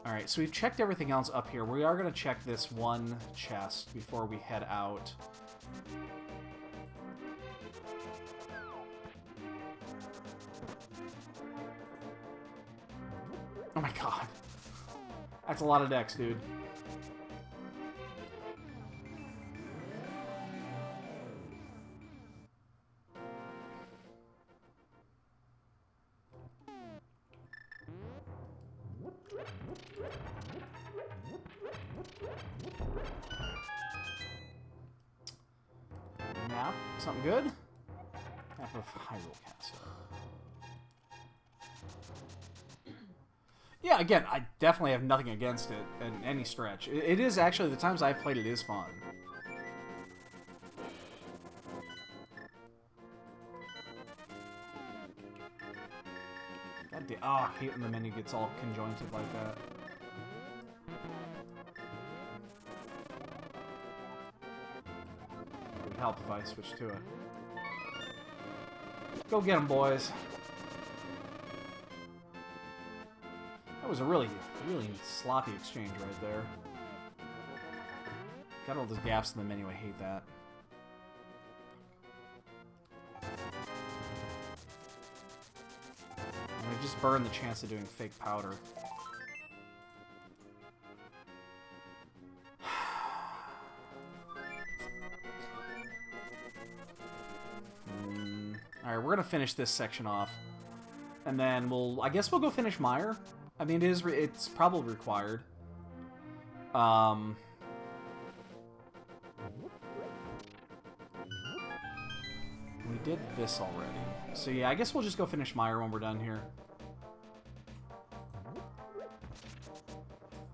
Alright, so we've checked everything else up here. We are going to check this one chest before we head out. Oh my god. That's a lot of decks, dude. Map, something good? Map of Hyrule Castle. Yeah, again, I definitely have nothing against it in any stretch. It is actually, the times I've played it is fun. God I hate when the menu gets all conjointed like that. It would help if I switched to it. Go get them, boys. That was a really sloppy exchange right there. Got all those gaps in the menu. I hate that. And I just burned the chance of doing fake powder. Alright, we're gonna finish this section off. And then I guess we'll go finish Meyer. I mean, it's probably required. We did this already. So yeah, I guess we'll just go finish Meyer when we're done here.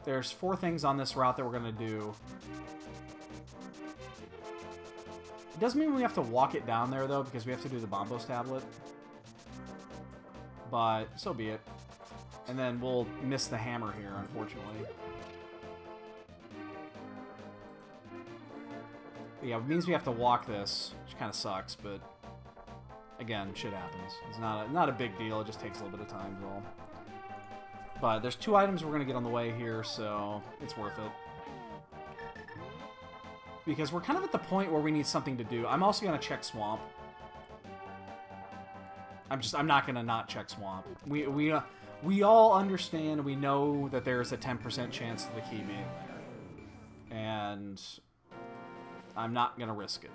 There's 4 things on this route that we're gonna do. It doesn't mean we have to walk it down there, though, because we have to do the Bombos tablet. But so be it. And then we'll miss the hammer here, unfortunately. But yeah, it means we have to walk this, which kind of sucks, but again, shit happens. It's not a big deal, it just takes a little bit of time, is all. But there's 2 items we're going to get on the way here, so it's worth it. Because we're kind of at the point where we need something to do. I'm also going to check Swamp. I'm not going to not check Swamp. We all understand, we know that there's a 10% chance of the key being there. And I'm not going to risk it.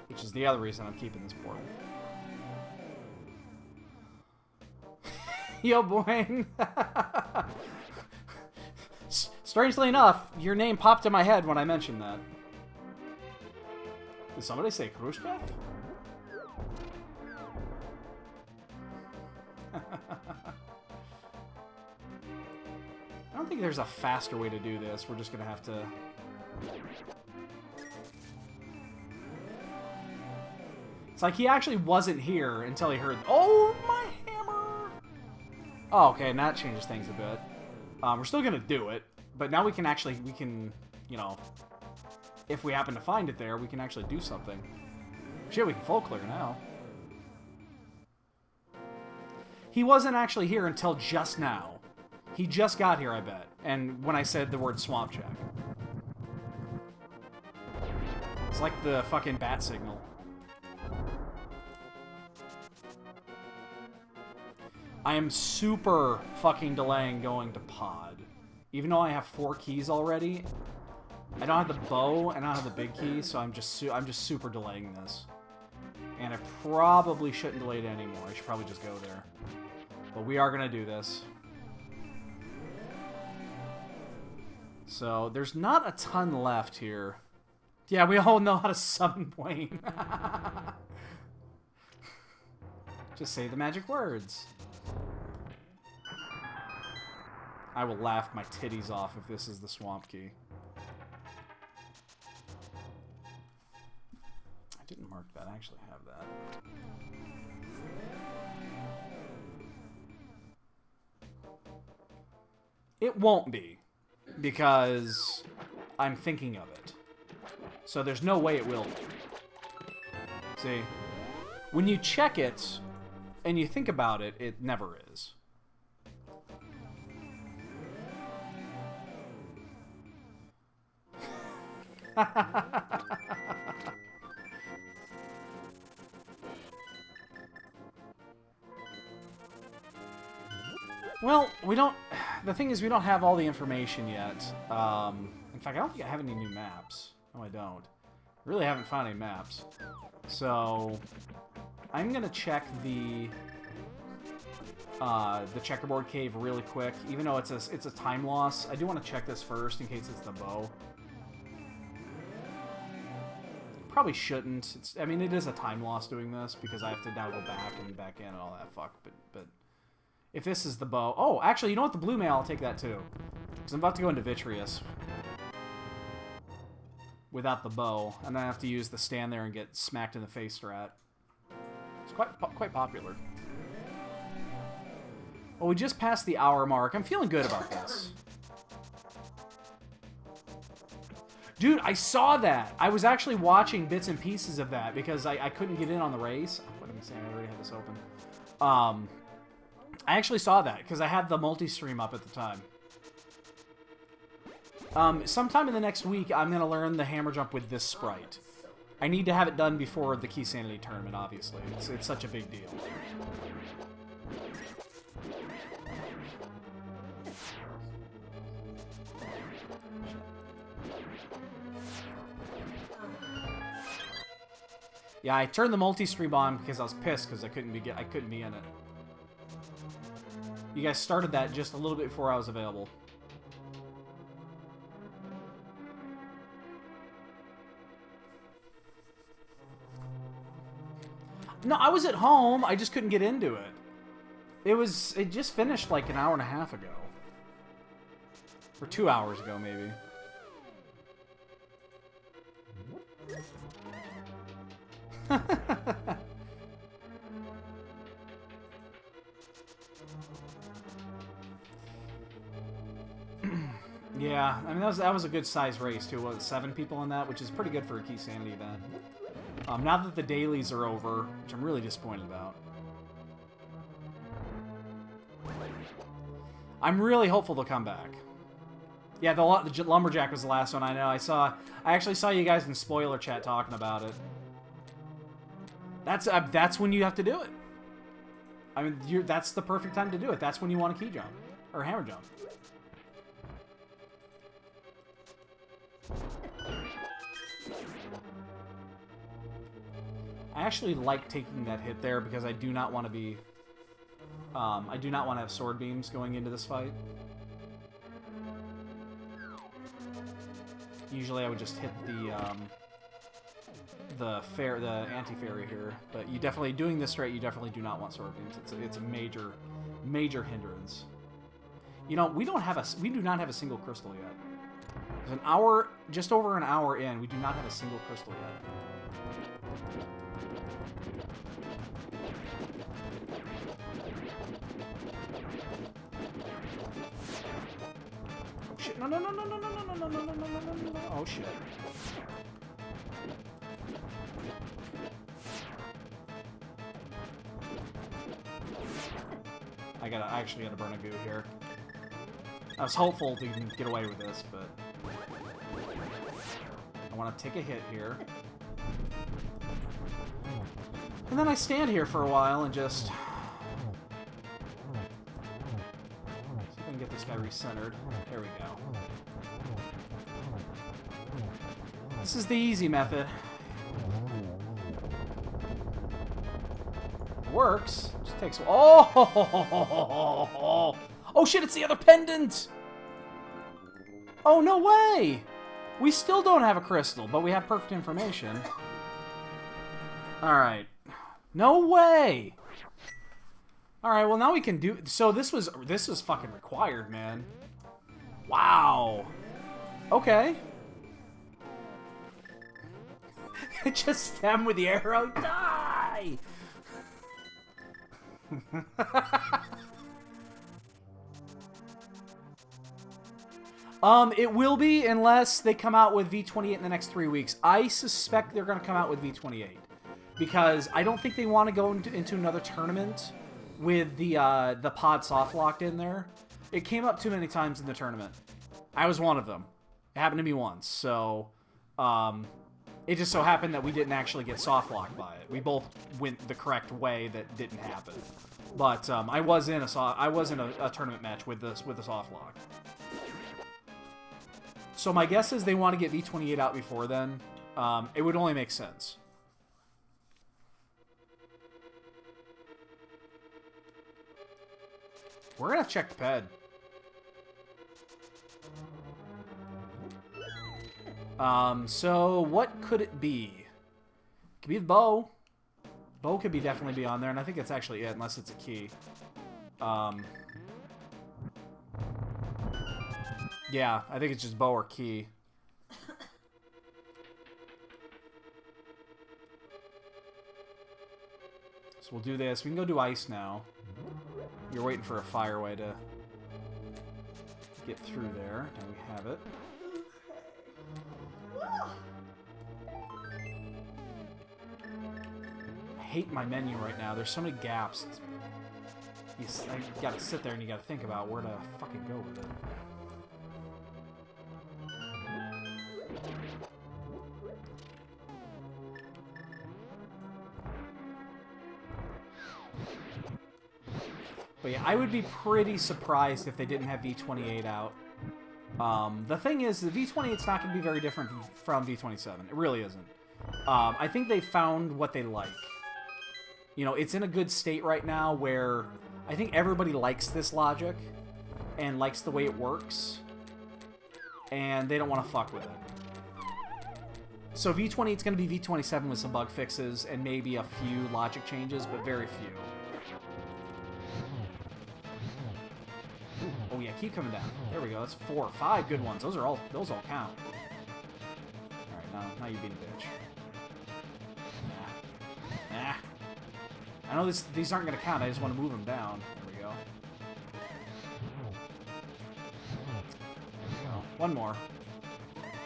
Which is the other reason I'm keeping this portal. Yo, boing! Strangely enough, your name popped in my head when I mentioned that. Did somebody say Khrushchev? I don't think there's a faster way to do this. We're just gonna have to... It's like he actually wasn't here until he heard... Oh, my hammer! Oh, okay, and that changes things a bit. We're still gonna do it, but now we can, you know... If we happen to find it there, we can actually do something. Shit, we can full clear now. He wasn't actually here until just now. He just got here, I bet. And when I said the word swamp check. It's like the fucking bat signal. I am super fucking delaying going to pod. Even though I have 4 keys already, I don't have the bow and I don't have the big key, so I'm just super delaying this. And I probably shouldn't delay it anymore. I should probably just go there. But we are gonna do this. So there's not a ton left here. Yeah, we all know how to summon Wayne. Just say the magic words. I will laugh my titties off if this is the swamp key. I didn't mark that. I actually have that. It won't be, because I'm thinking of it. So there's no way it will be. See? When you check it, and you think about it, it never is. Well, we don't... The thing is, we don't have all the information yet. In fact, I don't think I have any new maps. No, I don't. I really haven't found any maps. So, I'm gonna check the checkerboard cave really quick. Even though it's a time loss, I do want to check this first in case it's the bow. Probably shouldn't. I mean, it is a time loss doing this because I have to now go back in and all that fuck. But if this is the bow... Oh, actually, you know what? The blue mail, I'll take that too. Because I'm about to go into Vitreous. without the bow, and then I have to use the stand there and get smacked in the face strat. It's quite popular. Well, we just passed the hour mark. I'm feeling good about this. Dude, I saw that. I was actually watching bits and pieces of that because I couldn't get in on the race. What am I saying? I already had this open. I actually saw that because I had the multi-stream up at the time. Sometime in the next week, I'm going to learn the hammer jump with this sprite. I need to have it done before the Keysanity tournament, obviously. It's such a big deal. Yeah, I turned the multi-stream on because I was pissed because I couldn't be in it. You guys started that just a little bit before I was available. No, I was at home. I just couldn't get into it. It just finished like an hour and a half ago. Or 2 hours ago, maybe. Yeah, I mean that was a good size race too. What, 7 people in that, which is pretty good for a Keysanity event. Now that the dailies are over, which I'm really disappointed about. I'm really hopeful they'll come back. Yeah, the Lumberjack was the last one I know. I actually saw you guys in spoiler chat talking about it. That's when you have to do it. I mean, that's the perfect time to do it. That's when you want a key jump or hammer jump. I actually like taking that hit there because I do not want to be... I do not want to have sword beams going into this fight. Usually I would just hit the anti-fairy here, but you definitely, doing this straight, you definitely do not want sword beams. It's a major hindrance. You know, we do not have a single crystal yet. There's just over an hour in, we do not have a single crystal yet. Oh shit! No! Oh shit! I actually gotta burn a goo here. I was hopeful to get away with this, but I want to take a hit here. And then I stand here for a while and just... see if I can get this guy recentered. There we go. This is the easy method. Works. Just takes... oh! Oh shit, it's the other pendant! Oh, no way! We still don't have a crystal, but we have perfect information. Alright. No way! Alright, well now we can do... so this was fucking required, man. Wow. Okay. Just stab with the arrow. Die! It will be unless they come out with V28 in the next 3 weeks. I suspect they're going to come out with V28 because I don't think they want to go into another tournament with the pod soft locked in there. It came up too many times in the tournament. I was one of them. It happened to me once, so it just so happened that we didn't actually get soft locked by it. We both went the correct way that didn't happen. But I was in a tournament match with the soft lock. So my guess is they want to get V28 out before then. It would only make sense. We're gonna have to check the ped. So what could it be? It could be the bow. Bow could definitely be on there, and I think it's actually it, unless it's a key. Yeah, I think it's just bow or key. So we'll do this. We can go do ice now. You're waiting for a fireway to get through there. And we have it. I hate my menu right now. There's so many gaps. You gotta sit there and you gotta think about where to fucking go with it. But yeah, I would be pretty surprised if they didn't have V28 out. The thing is, the V28's not going to be very different from V27. It really isn't. I think they found what they like. You know, it's in a good state right now where I think everybody likes this logic and likes the way it works. And they don't want to fuck with it. So V28's going to be V27 with some bug fixes and maybe a few logic changes, but very few. Oh yeah, keep coming down. There we go. That's 4 or 5 good ones. Those all count. Alright, now you beat a bitch. Nah. I know these aren't gonna count, I just want to move them down. There we go. There we go. One more.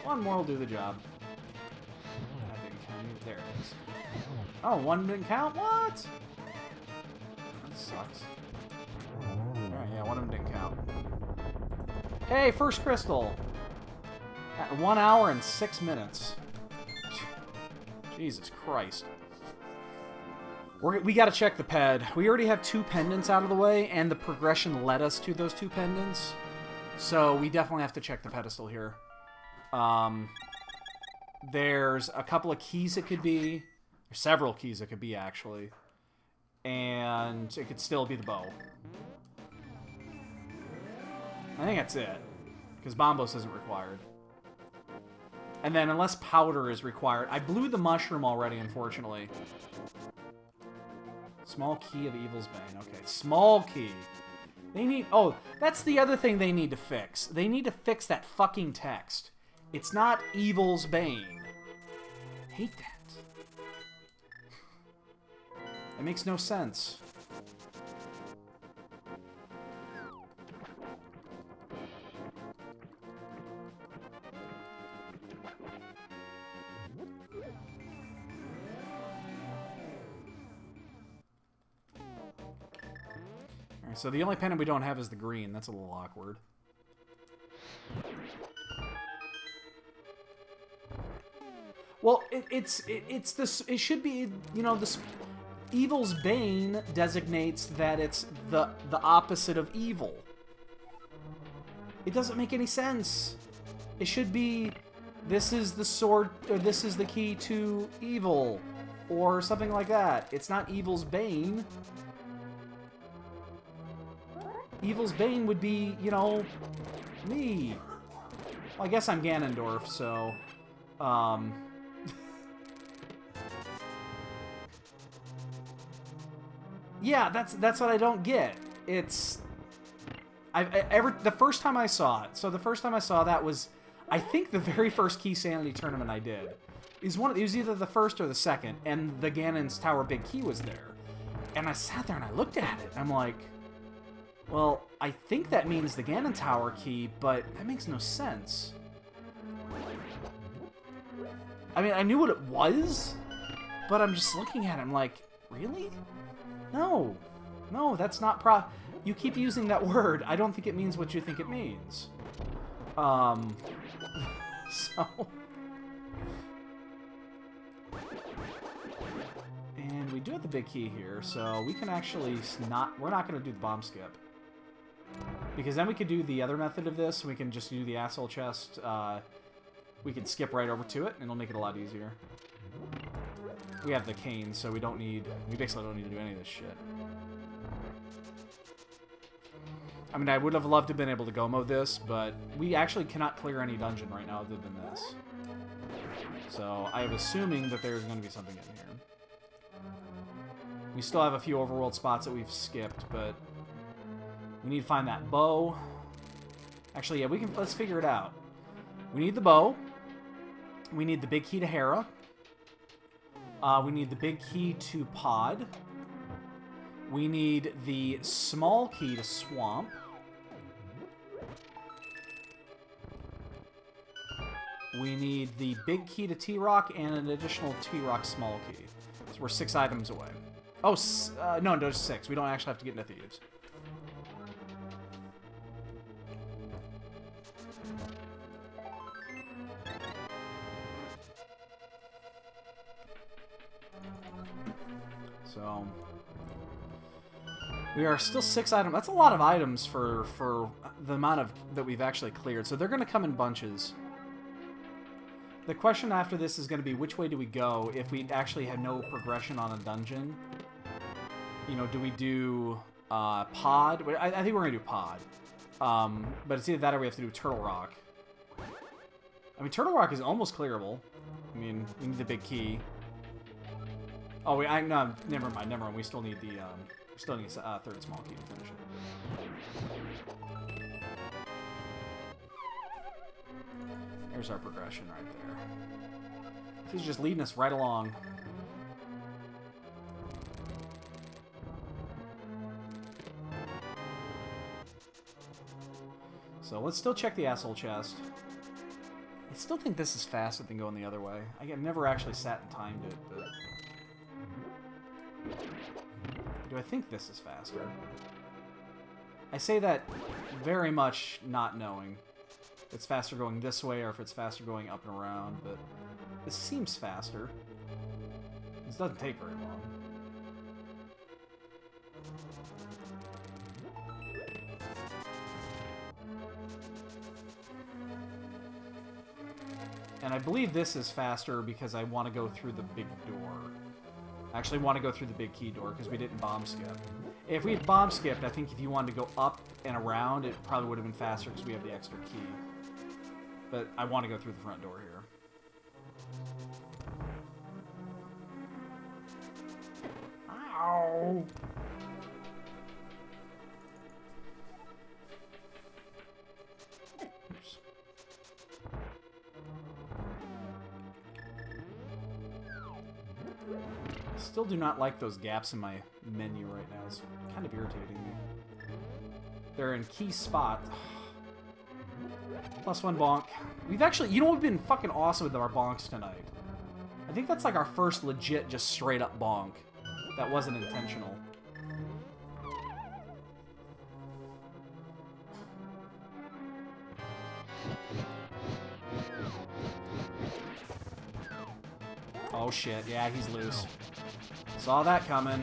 One more will do the job. That didn't count either. There it is. Oh, one didn't count? What? That sucks. Alright, yeah, one of them didn't count. Hey, first crystal! At 1 hour and 6 minutes. Jesus Christ. We gotta check the ped. We already have 2 pendants out of the way, and the progression led us to those 2 pendants. So we definitely have to check the pedestal here. There's a couple of keys it could be. There's several keys it could be, actually. And it could still be the bow. I think that's it. Because Bombos isn't required. And then unless powder is required. I blew the mushroom already, unfortunately. Small key of Evil's Bane. Okay, small key. They need... Oh, that's the other thing they need to fix. They need to fix that fucking text. It's not Evil's Bane. I hate that. It makes no sense. Alright, so the only pendant we don't have is the green. That's a little awkward. Well, it's this. It should be, you know, this. Evil's Bane designates that it's the opposite of evil. It doesn't make any sense. It should be, this is the sword, or this is the key to evil, or something like that. It's not Evil's Bane. Evil's Bane would be, you know, me. Well, I guess I'm Ganondorf, so, yeah, that's what I don't get. It's... the first time I saw it, so the first time I saw that was, I think the very first Keysanity tournament I did. It was either the first or the second, and the Ganon's Tower Big Key was there. And I sat there and I looked at it, I'm like, well, I think that means the Ganon Tower Key, but that makes no sense. I mean, I knew what it was, but I'm just looking at it, I'm like, really? No. No, that's not you keep using that word. I don't think it means what you think it means. So... And we do have the big key here, so we can actually we're not going to do the bomb skip. Because then we could do the other method of this, we can just do the asshole chest. We can skip right over to it, and it'll make it a lot easier. We have the cane, so we basically don't need to do any of this shit. I mean, I would have loved to have been able to go mode this, but we actually cannot clear any dungeon right now other than this. So I am assuming that there's going to be something in here. We still have a few overworld spots that we've skipped, but we need to find that bow. Actually, yeah, let's figure it out. We need the bow. We need the big key to Hera. We need the big key to Pod. We need the small key to Swamp. We need the big key to T-Rock and an additional T-Rock small key. So we're 6 items away. Oh, no, there's 6. We don't actually have to get into Thieves. So we are still 6 items. That's a lot of items for the amount of that we've actually cleared. So they're going to come in bunches. The question after this is going to be, which way do we go if we actually have no progression on a dungeon? You know, do we do Pod? I think we're going to do Pod. But it's either that or we have to do Turtle Rock. I mean, Turtle Rock is almost clearable. I mean, we need the big key. Oh, no, never mind. We still need the, third small key to finish it. There's our progression right there. He's just leading us right along. So let's still check the asshole chest. I still think this is faster than going the other way. I've never actually sat and timed it, but... Do I think this is faster? I say that very much not knowing if it's faster going this way or if it's faster going up and around, but this seems faster. This doesn't take very long. And I believe this is faster because I want to go through the big door. I actually want to go through the big key door because we didn't bomb skip. If we had bomb skipped, I think if you wanted to go up and around, it probably would have been faster because we have the extra key. But I want to go through the front door here. Ow! Oops. Still do not like those gaps in my menu right now. It's kind of irritating me. They're in key spot. +1 bonk. We've actually... You know what's been fucking awesome with our bonks tonight? I think that's like our first legit just straight up bonk. That wasn't intentional. Oh shit, yeah, he's loose. Saw that coming.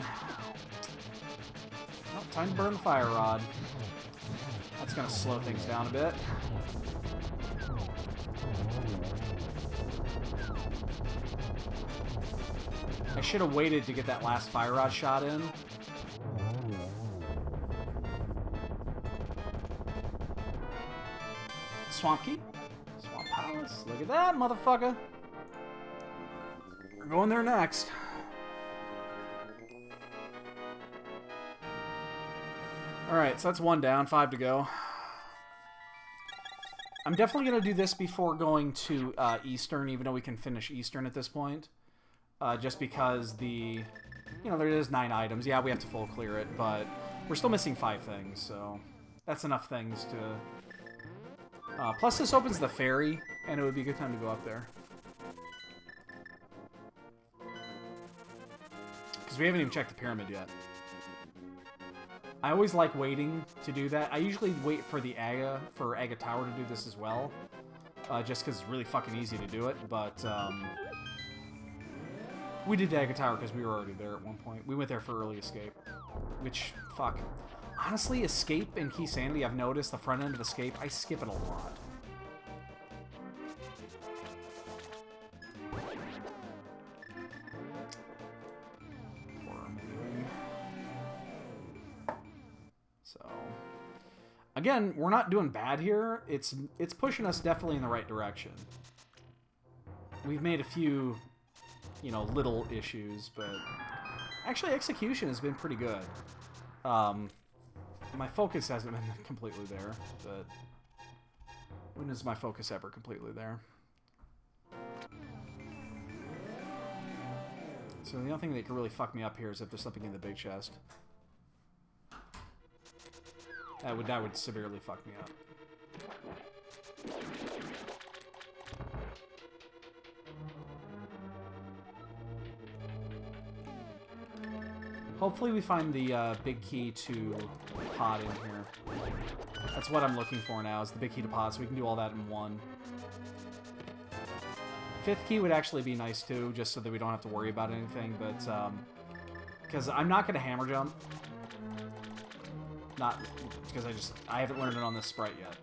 Well, time to burn the fire rod. That's gonna slow things down a bit. I should have waited to get that last fire rod shot in. Swamp key? Swamp Palace. Look at that, motherfucker. We're going there next. Alright, so that's 1 down, 5 to go. I'm definitely going to do this before going to Eastern, even though we can finish Eastern at this point. Just because the... You know, there is 9 items. Yeah, we have to full clear it, but we're still missing 5 things, so... That's enough things to... plus this opens the ferry, and it would be a good time to go up there. Because we haven't even checked the pyramid yet. I always like waiting to do that. I usually wait for the Aga Tower to do this as well. Just because it's really fucking easy to do it, but... we did the Aga Tower because we were already there at one point. We went there for early escape. Which, fuck. Honestly, escape in Keysanity, I've noticed the front end of escape, I skip it a lot. So, again, we're not doing bad here. It's pushing us definitely in the right direction. We've made a few, you know, little issues, but actually execution has been pretty good. My focus hasn't been completely there, but when is my focus ever completely there? So the only thing that could really fuck me up here is if there's something in the big chest. That would severely fuck me up. Hopefully we find the big key to pod in here. That's what I'm looking for now, is the big key to pod, so we can do all that in one. Fifth key would actually be nice too, just so that we don't have to worry about anything, but because I'm not going to hammer jump. Not because I haven't learned it on this sprite yet.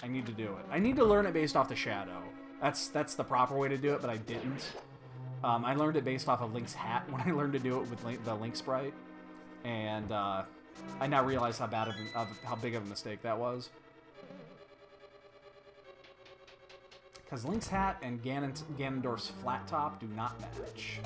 I need to do it. I need to learn it based off the shadow. That's the proper way to do it, but I didn't. I learned it based off of Link's hat when I learned to do it with the Link sprite, and I now realize how big of a mistake that was. Because Link's hat and Ganondorf's flat top do not match.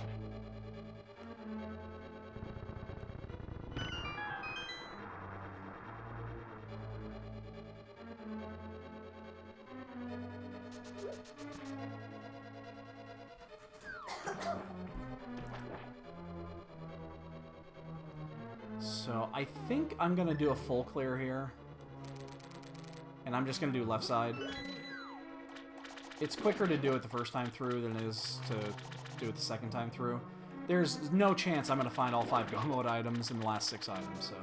So I think I'm going to do a full clear here. And I'm just going to do left side. It's quicker to do it the first time through than it is to do it the second time through. There's no chance I'm going to find all 5 go mode items in the last 6 items, so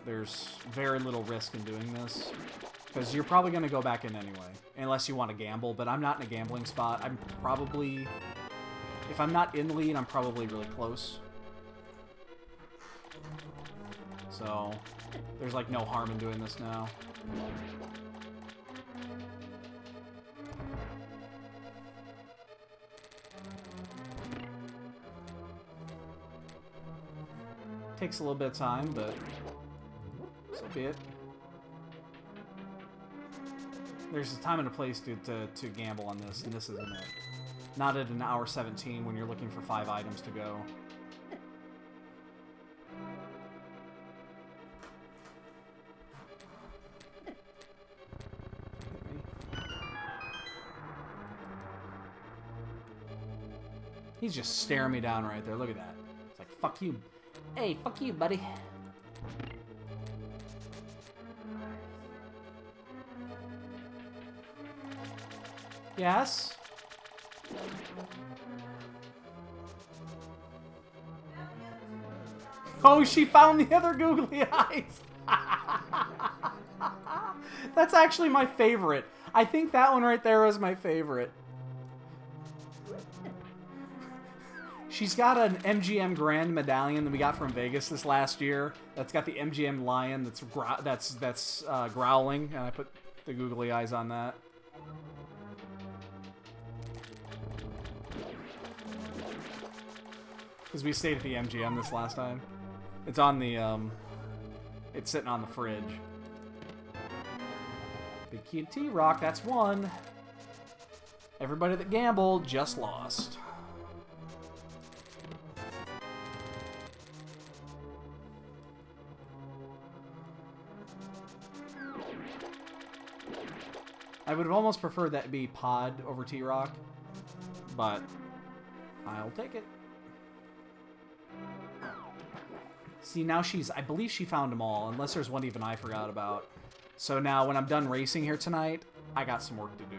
there's very little risk in doing this. Because you're probably going to go back in anyway, unless you want to gamble, but I'm not in a gambling spot. I'm probably... If I'm not in the lead, I'm probably really close. So, there's like no harm in doing this now. Takes a little bit of time, but so be it. There's a time and a place to gamble on this, and this isn't it. Not at an hour 17 when you're looking for 5 items to go. He's just staring me down right there. Look at that. It's like, fuck you. Hey, fuck you, buddy. Yes? Oh, she found the other googly eyes. That's actually my favorite. I think that one right there is my favorite. She's got an MGM Grand medallion that we got from Vegas this last year. That's got the MGM lion that's growling, and I put the googly eyes on that. Because we stayed at the MGM this last time. It's on the it's sitting on the fridge. Big key to T-Rock, that's one. Everybody that gambled just lost. I would have almost preferred that be Pod over T-Rock, but I'll take it. See, now I believe she found them all, unless there's one even I forgot about. So now, when I'm done racing here tonight, I got some work to do.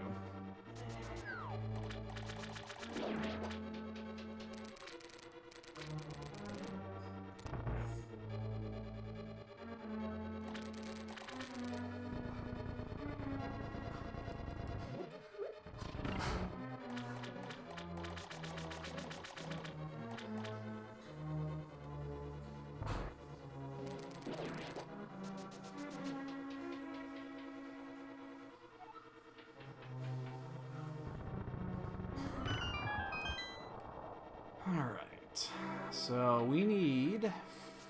Alright, so we need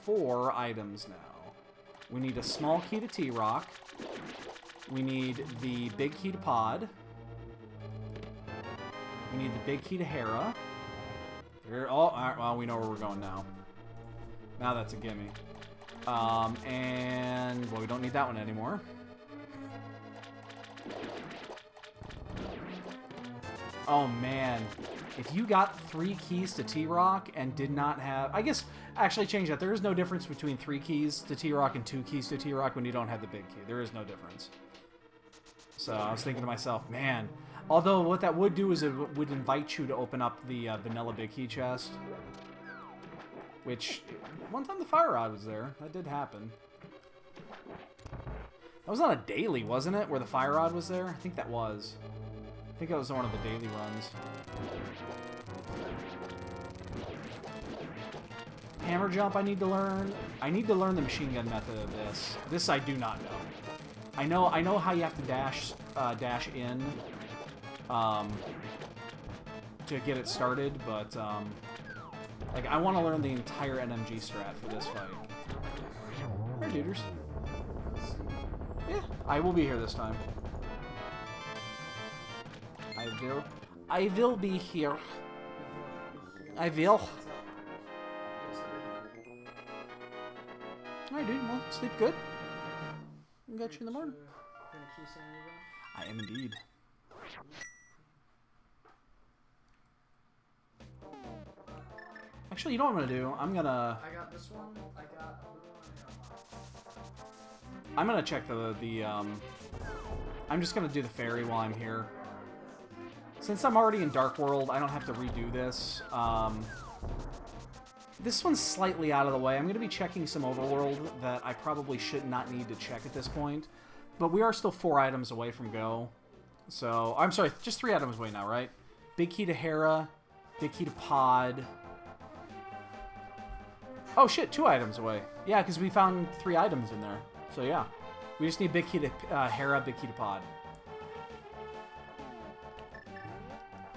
4 items now. We need a small key to T-Rock. We need the big key to Pod. We need the big key to Hera. Alright, well, we know where we're going now. Now that's a gimme. And, well, we don't need that one anymore. Oh, man. if you got 3 keys to T-Rock and did not have... I guess, actually change that. There is no difference between 3 keys to T-Rock and 2 keys to T-Rock when you don't have the big key. There is no difference. So I was thinking to myself, man... Although what that would do is it would invite you to open up the vanilla big key chest. Which, one time the fire rod was there. That did happen. That was on a daily, wasn't it? Where the fire rod was there? I think that was. I think that was one of the daily runs. Hammer jump I need to learn. I need to learn the machine gun method of this. This I do not know. I know how you have to dash in to get it started, but like I want to learn the entire NMG strat for this fight. Hey, duders. Yeah, I will be here this time. I will be here. I will. Alright, dude, well, sleep good. I'll get you in the morning. I am indeed. Actually, you know what I'm gonna do? I'm gonna... I got this one, I got... I'm gonna check the I'm just gonna do the ferry while I'm here. Since I'm already in Dark World, I don't have to redo this. This one's slightly out of the way. I'm gonna be checking some Overworld that I probably should not need to check at this point. But we are still 4 items away from go. So, I'm sorry, just 3 items away now, right? Big key to Hera, big key to Pod. Oh shit, 2 items away. Yeah, because we found 3 items in there. So yeah, we just need big key to Hera, big key to Pod.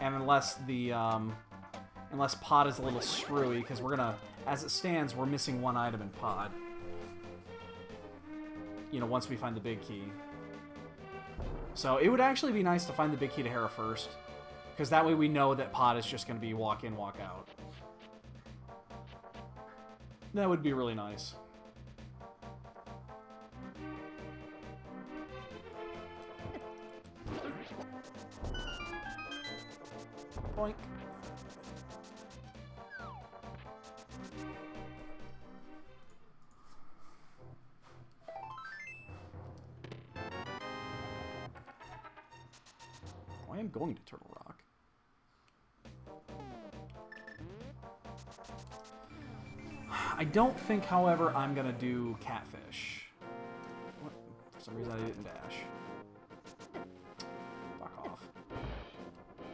And unless the unless Pod is a little screwy, because we're gonna, as it stands, we're missing 1 item in Pod. You know, once we find the big key. So it would actually be nice to find the big key to Hera first, because that way we know that Pod is just gonna be walk in, walk out. That would be really nice. Boink. I am going to Turtle Rock. I don't think, however, I'm going to do Catfish. What? For some reason I didn't dash. Fuck off.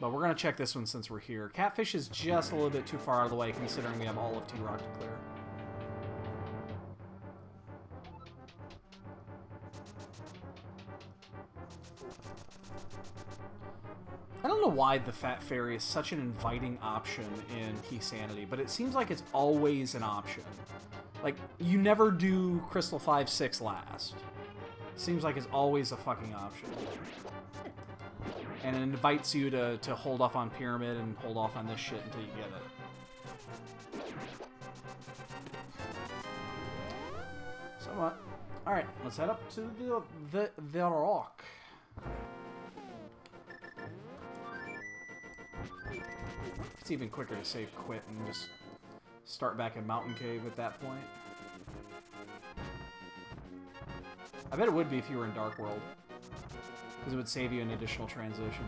But we're going to check this one since we're here. Catfish is just a little bit too far out of the way considering we have all of T-Rock to clear. I don't know why the Fat Fairy is such an inviting option in Keysanity, but it seems like it's always an option. Like, you never do Crystal 5-6 last. Seems like it's always a fucking option. And it invites you to hold off on Pyramid and hold off on this shit until you get it. So what? Alright, let's head up to the rock. It's even quicker to save quit and just start back in Mountain Cave at that point. I bet it would be if you were in Dark World, because it would save you an additional transition.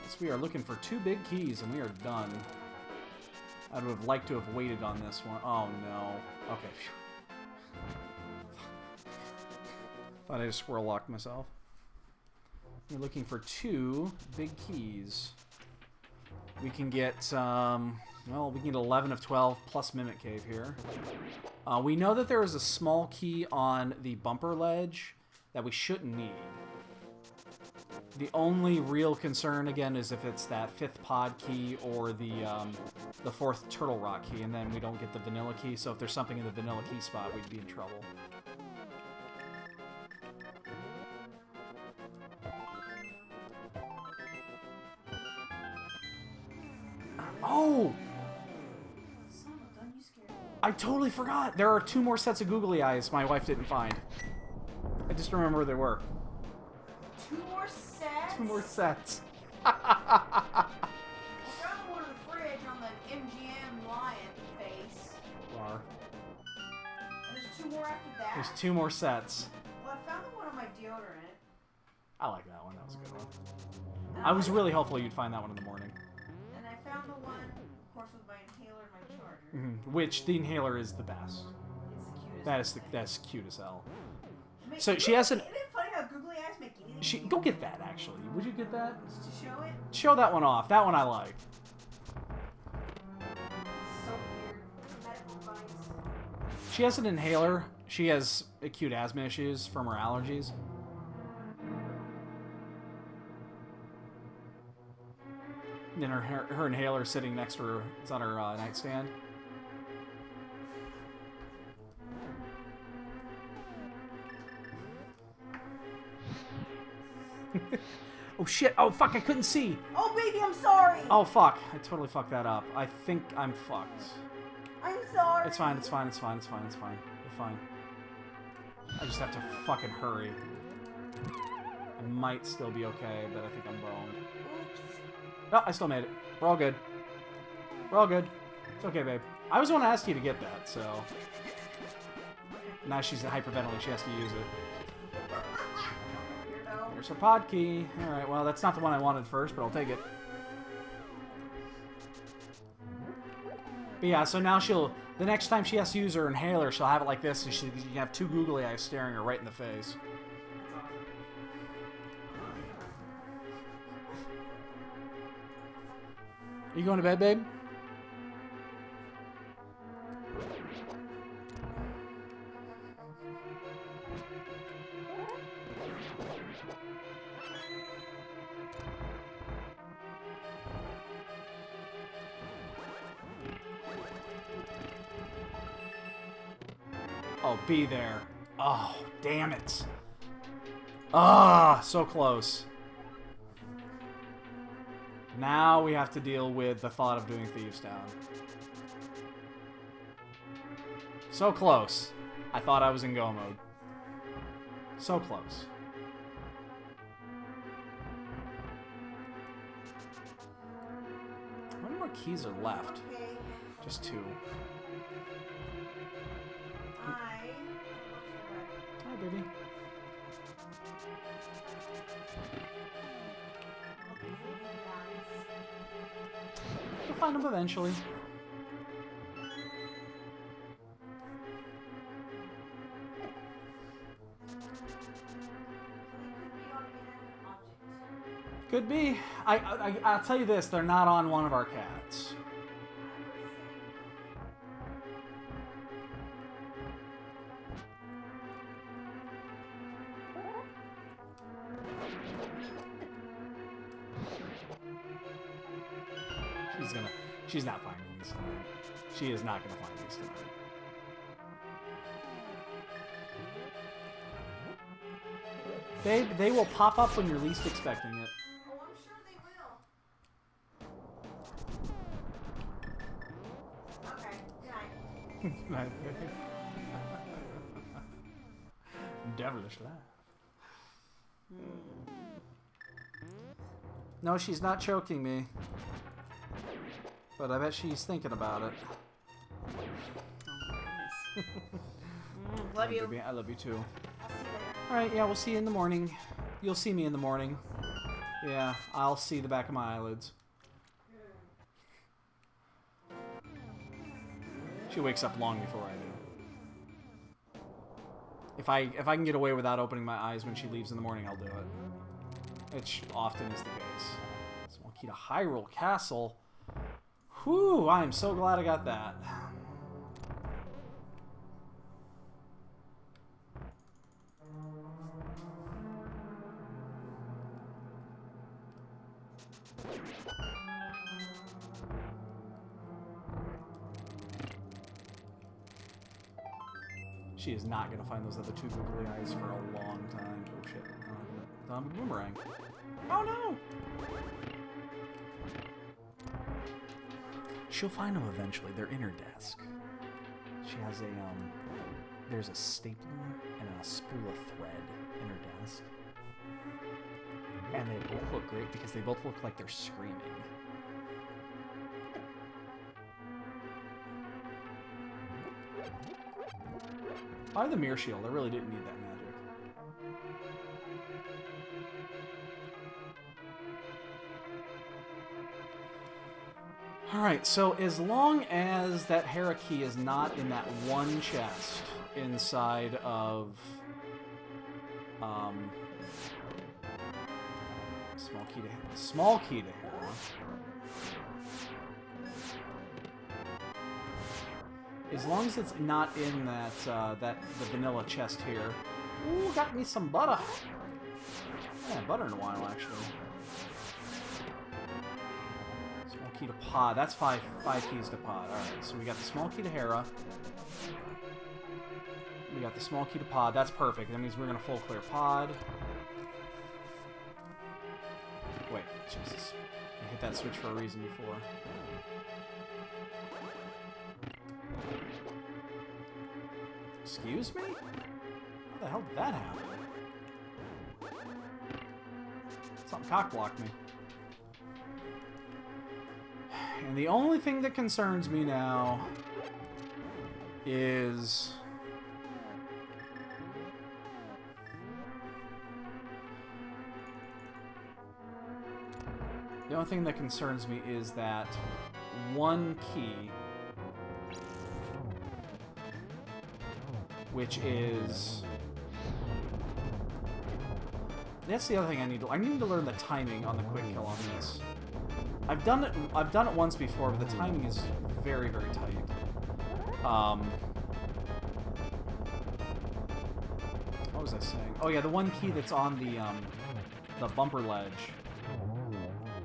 So we are looking for 2 big keys and we are done. I would have liked to have waited on this one. Oh no. Okay. Phew. Thought I just squirrel locked myself. We're looking for 2 big keys. We can get, well, we can get 11 of 12 plus Mimic Cave here. We know that there is a small key on the bumper ledge that we shouldn't need. The only real concern, again, is if it's that 5th pod key or the 4th Turtle Rock key, and then we don't get the vanilla key. So if there's something in the vanilla key spot, we'd be in trouble. Oh! I totally forgot. There are 2 more sets of googly eyes my wife didn't find. I just remember where they were. 2 more sets? 2 more sets. I found one in the fridge on the MGM lion face. Lar. And there's 2 more after that. There's 2 more sets. Well, I found the one on my deodorant. I like that one. That was a good one. And I was really hopeful you'd find that one in the morning. And I found the one, of course, with my inhaler and my charger. Which the inhaler is the best. It's the cutest. That's cute as hell. Make- So she hasn't. Isn't it funny how googly eyes make anything? Go get that actually. Would you get that? Just to show it. Show that one off. That one I like. It's so weird. Medical device. She has an inhaler. She has acute asthma issues from her allergies. And then her inhaler is sitting next to her. It's on her nightstand. Oh shit! Oh fuck! I couldn't see. Oh baby, I'm sorry. Oh fuck! I totally fucked that up. I think I'm fucked. I'm sorry. It's fine. It's fine. It's fine. It's fine. It's fine. You're fine. I just have to fucking hurry. I might still be okay, but I think I'm boned. Oops. No, I still made it. We're all good. We're all good. It's okay, babe. I was the one to ask you to get that, so... Now she's hyperventilating. She has to use it. Weirdo. Here's her pod key. Alright, well, that's not the one I wanted first, but I'll take it. But yeah, so now she'll... The next time she has to use her inhaler, she'll have it like this, and she can have 2 googly eyes staring her right in the face. You going to bed, babe? Oh, be there. Oh, damn it. Ah, so close. Now we have to deal with the thought of doing Thieves Town. So close. I thought I was in go mode. So close. I wonder what keys are left. Okay. Just 2. Hi, baby. We'll find them eventually. Could be. I'll tell you this, they're not on one of our cats. She's not finding these tonight. She is not gonna find these tonight. They will pop up when you're least expecting it. Oh, I'm sure they will. Okay, good night. Devilish laugh. No, she's not choking me. But I bet she's thinking about it. Love you. Baby, I love you too. I'll see you later. Alright, yeah, we'll see you in the morning. You'll see me in the morning. Yeah, I'll see the back of my eyelids. She wakes up long before I do. If I can get away without opening my eyes when she leaves in the morning, I'll do it. Which often is the case. Small key to Hyrule Castle. Whew, I'm so glad I got that. She is not going to find those other 2 googly eyes for a long time. Oh shit. Zombie boomerang. Oh no! She'll find them eventually. They're in her desk. She has a, there's a stapler and a spool of thread in her desk. And they both look great because they both look like they're screaming. I have the mirror shield. I really didn't need that magic. Alright, so as long as that Hera key is not in that one chest inside of... Small key to Hera. As long as it's not in that, the vanilla chest here. Ooh, got me some butter. Yeah, butter in a while, actually. Small key to pod. That's five keys to pod. Alright, so we got the small key to Hera. We got the small key to pod. That's perfect. That means we're going to full clear pod. Wait, Jesus. I hit that switch for a reason before. Excuse me? How the hell did that happen? Something cock-blocked me. And the only thing that concerns me now is... The only thing that concerns me is that one key, which is... That's the other thing I need to... I need to learn the timing on the quick kill on this. I've done it once before, but the timing is very, very tight. What was I saying? Oh yeah, the one key that's on the bumper ledge.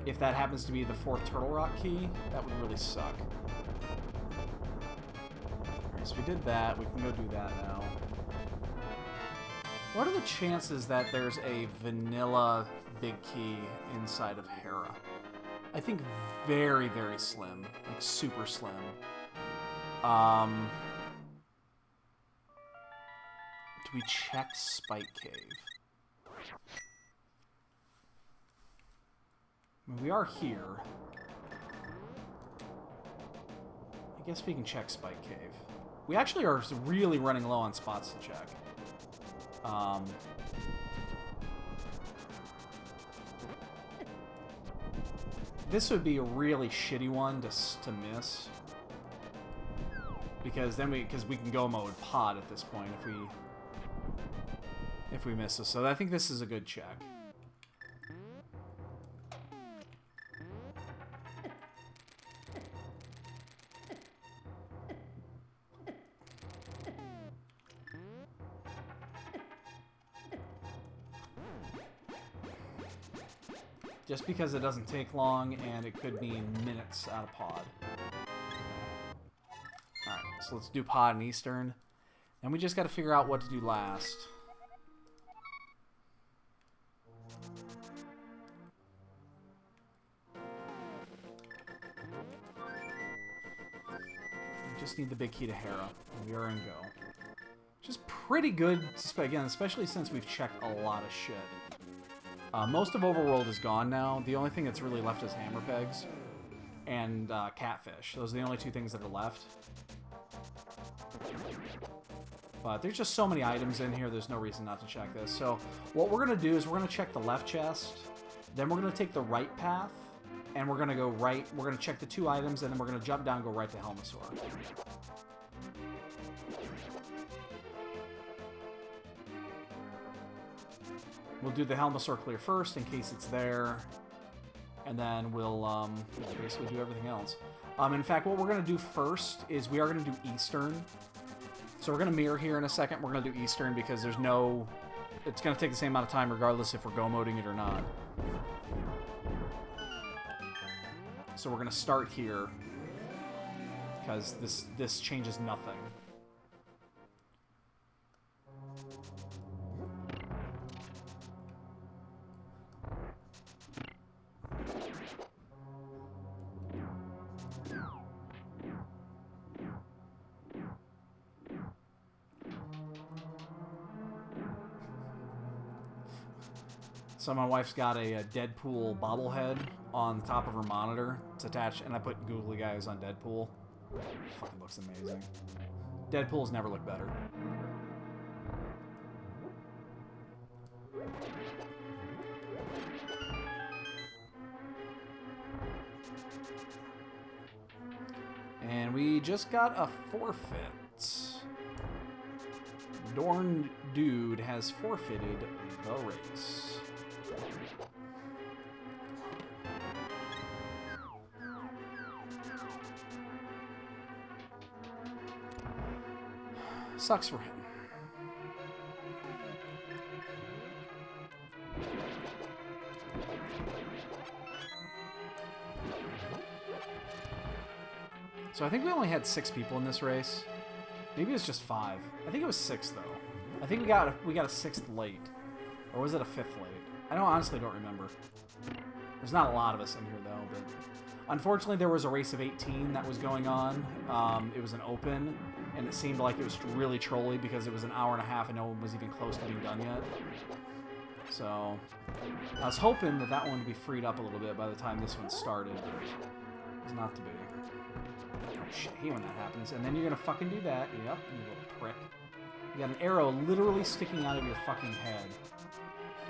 If that happens to be the 4th Turtle Rock key, that would really suck. Alright, so we did that. We can go do that now. What are the chances that there's a vanilla big key inside of Hera? I think very, very slim. Like, super slim. Do we check Spike Cave? I mean, we are here. I guess we can check Spike Cave. We actually are really running low on spots to check. This would be a really shitty one to miss. Because then we can go mode pod at this point if we miss this. So I think this is a good check. Just because it doesn't take long, and it could be minutes out of pod. Alright, so let's do pod and Eastern. And we just got to figure out what to do last. We just need the big key to Hera. And we are in go. Which is pretty good, again, especially since we've checked a lot of shit. Most of Overworld is gone now. The only thing that's really left is hammer pegs and catfish. Those are the only two things that are left. But there's just so many items in here, there's no reason not to check this. So what we're going to do is we're going to check the left chest, then we're going to take the right path, and we're going to go right. We're going to check the 2 items, and then we're going to jump down and go right to Helmasaur. We'll do the Helmasaur clear first in case it's there, and then we'll basically do everything else. In fact, what we're going to do first is we are going to do Eastern. So we're going to mirror here in a second. We're going to do Eastern because there's no... It's going to take the same amount of time regardless if we're go-moding it or not. So we're going to start here because this changes nothing. So my wife's got a Deadpool bobblehead on the top of her monitor. It's attached, and I put googly eyes on Deadpool. Fucking looks amazing. Deadpool's never looked better. And we just got a forfeit. Dorn Dude has forfeited the race. Sucks for him. So I think we only had 6 people in this race. Maybe it was just 5. I think it was 6 though. I think we got a 6th late, or was it a 5th late? I honestly don't remember. There's not a lot of us in here though, but unfortunately there was a race of 18 that was going on. It was an open, and it seemed like it was really trolly because it was an hour and a half and no one was even close to being done yet. So I was hoping that that one would be freed up a little bit by the time this one started, but it was not to be. Oh shit, I hate when that happens. And then you're gonna fucking do that. Yep, you little prick. You got an arrow literally sticking out of your fucking head,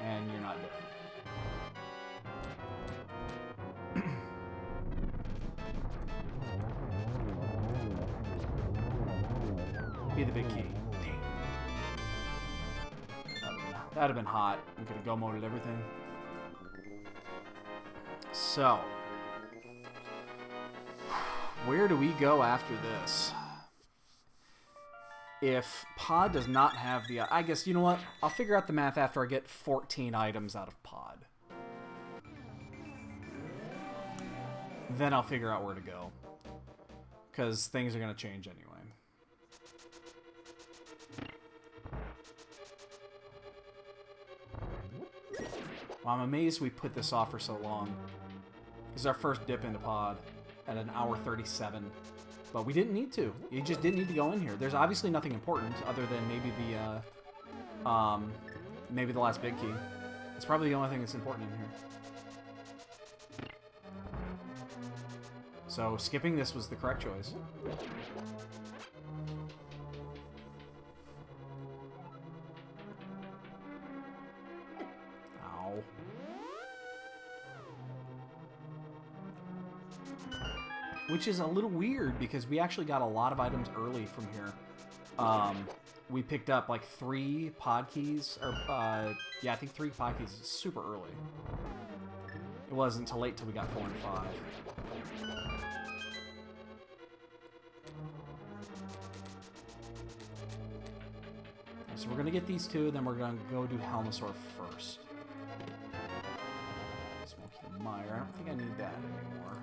and you're not dead. Be the big key. Damn. That'd have been hot. We could have go-moded everything. So, where do we go after this? If Pod does not have the... I guess, you know what? I'll figure out the math after I get 14 items out of Pod. Then I'll figure out where to go. Because things are going to change anyway. Well, I'm amazed we put this off for so long. This is our first dip into Pod at an hour 37. But we didn't need to. You just didn't need to go in here. There's obviously nothing important other than maybe the last big key. It's probably the only thing that's important in here. So skipping this was the correct choice. Ow. Which is a little weird because we actually got a lot of items early from here. We picked up like 3 pod keys, or yeah, I think 3 pod keys super early. It wasn't until late till we got 4 and 5. So we're gonna get these 2, then we're gonna go do Helmasaur first. Smoky Mire, I don't think I need that anymore.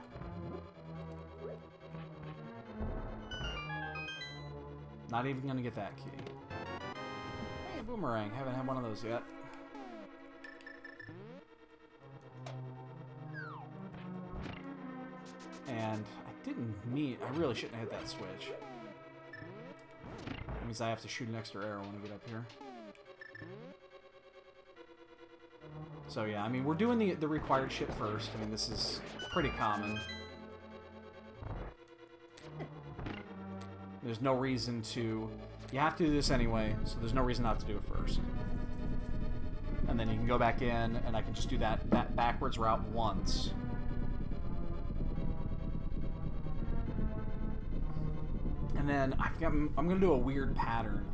Not even gonna get that key. Hey, Boomerang. Haven't had one of those yet. And I didn't mean... I really shouldn't have hit that switch. That means I have to shoot an extra arrow when I get up here. So yeah, I mean, we're doing the required shit first. I mean, this is pretty common. There's no reason to... You have to do this anyway, so there's no reason not to do it first. And then you can go back in, and I can just do that backwards route once. And then I'm going to do a weird pattern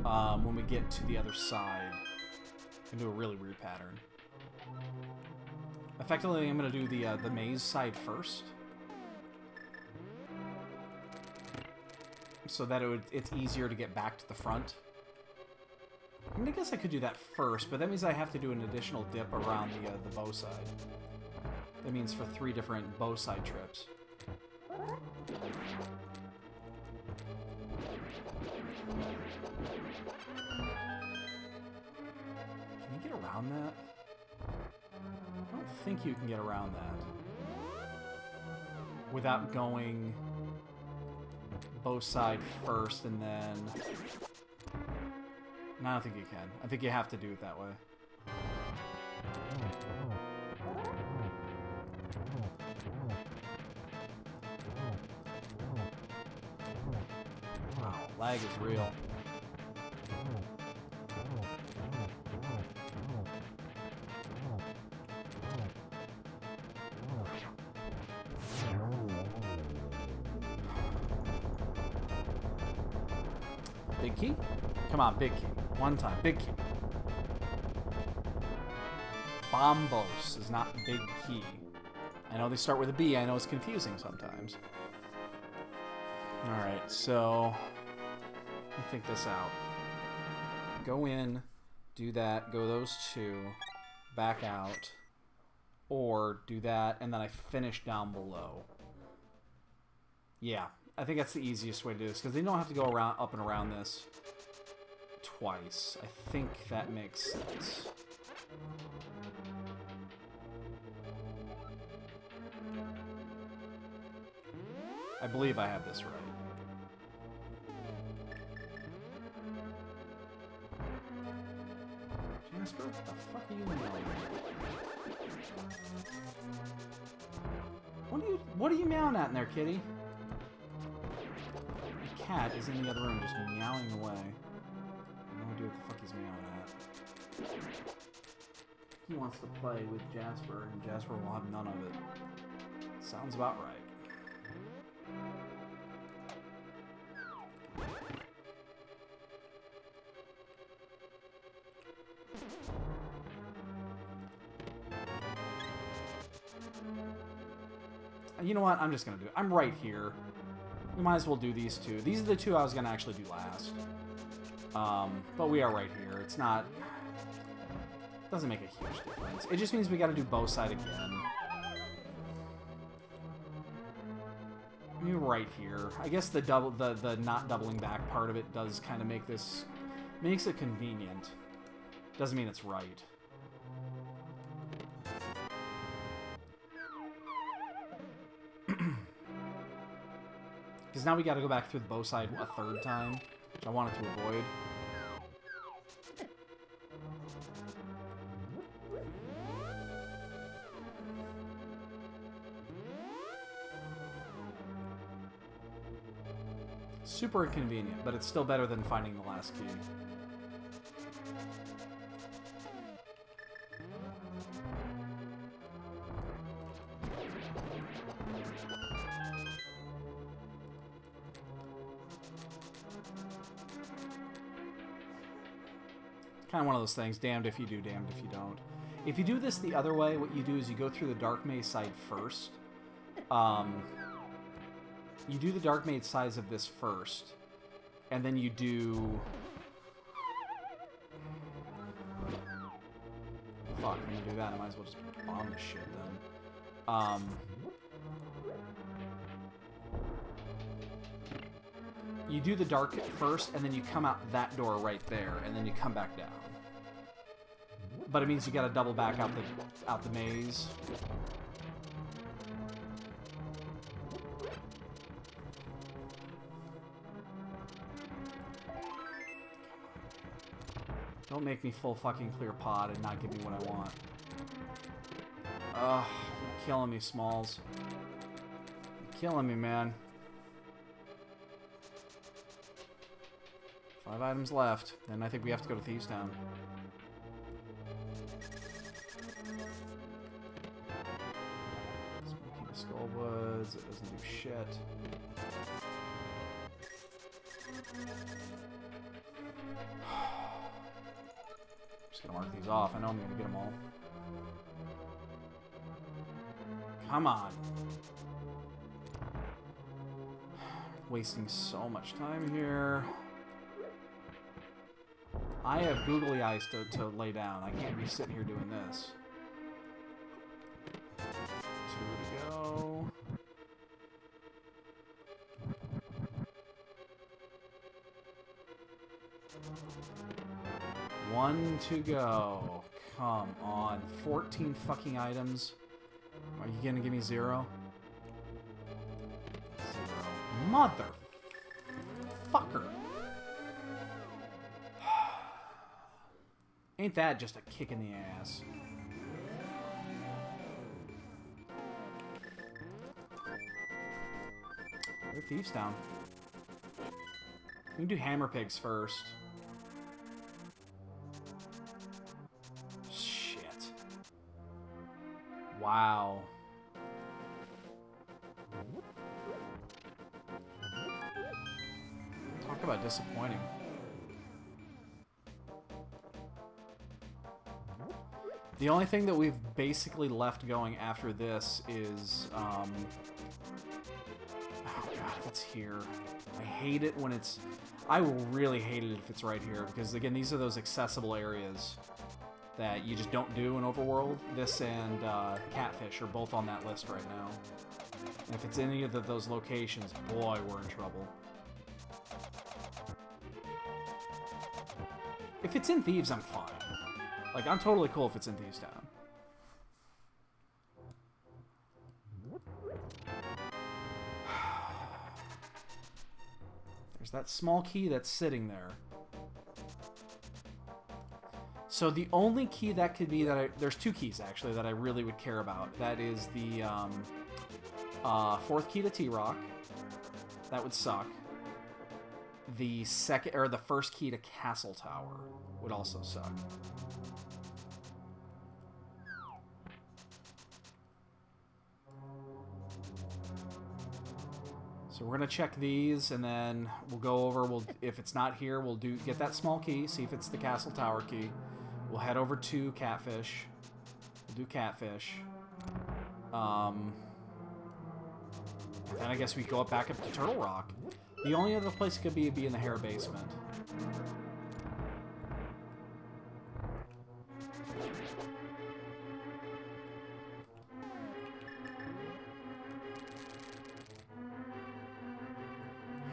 when we get to the other side. I'm going to do a really weird pattern. Effectively, I'm going to do the maze side first. So that it's easier to get back to the front. I mean, I guess I could do that first, but that means I have to do an additional dip around the bow side. That means for 3 different bow side trips. Can you get around that? I don't think you can get around that without going bow side first and then... No, I don't think you can. I think you have to do it that way. Wow, lag is real. Big key? Come on, big key. One time, big key. Bombos is not big key. I know they start with a B. I know it's confusing sometimes. Alright, so... let me think this out. Go in, do that, go those two, back out, or do that, and then I finish down below. Yeah, I think that's the easiest way to do this, because they don't have to go around up and around this twice. I think that makes sense. I believe I have this right. Jasper, what the fuck are you meowing? What are you meowing at in there, kitty? The cat is in the other room just meowing away. I have no idea what the fuck he's meowing at. He wants to play with Jasper, and Jasper will have none of it. Sounds about right. You know what? I'm just going to do it. I'm right here. We might as well do these two. These are the two I was going to actually do last. But we are right here. It's not... doesn't make a huge difference. It just means we got to do both sides again. You're right here. I guess the not doubling back part of it does kind of make this... makes it convenient. Doesn't mean it's right. Because now we got to go back through the bow side a third time, which I wanted to avoid. Super inconvenient, but it's still better than finding the last key. Kind of one of those things, damned if you do, damned if you don't. If you do this the other way, what you do is you go through the Dark Maze side first. You do the Dark Maze sides of this first, and then you do... fuck, I'm gonna do that, I might as well just bomb this shit then. You do the dark first, and then you come out that door right there, and then you come back down. But it means you gotta double back out the maze. Don't make me full fucking clear pod and not give me what I want. Ugh, you're killing me, Smalls. You're killing me, man. 5 items left, and I think we have to go to Thieves Town. Smoking the Skullwoods, it doesn't do shit. Just gonna mark these off, I know I'm gonna get them all. Come on. Wasting so much time here. I have googly eyes to lay down. I can't be sitting here doing this. 2 to go. One to go. Come on. 14 fucking items. Are you gonna give me 0? 0. Motherfucker. Ain't that just a kick in the ass? Go to Thieves Town. We can do Hammer Pigs first. Shit. Wow. Talk about disappointing. The only thing that we've basically left going after this is, oh god, that's here. I hate it when it's... I will really hate it if it's right here, because again, these are those accessible areas that you just don't do in Overworld. This and Catfish are both on that list right now. And if it's any of those locations, boy, we're in trouble. If it's in Thieves, I'm fine. Like, I'm totally cool if it's in Thieves Town. There's that small key that's sitting there. So the only key that could be that there's two keys, actually, that I really would care about. That is the fourth key to T-Rock. That would suck. The second, or the first key to Castle Tower would also suck. So we're gonna check these, and then we'll go over. If it's not here, we'll get that small key, see if it's the Castle Tower key. We'll head over to Catfish. We'll do Catfish. And then I guess we go back up to Turtle Rock. The only other place it could be would be in the Hare basement.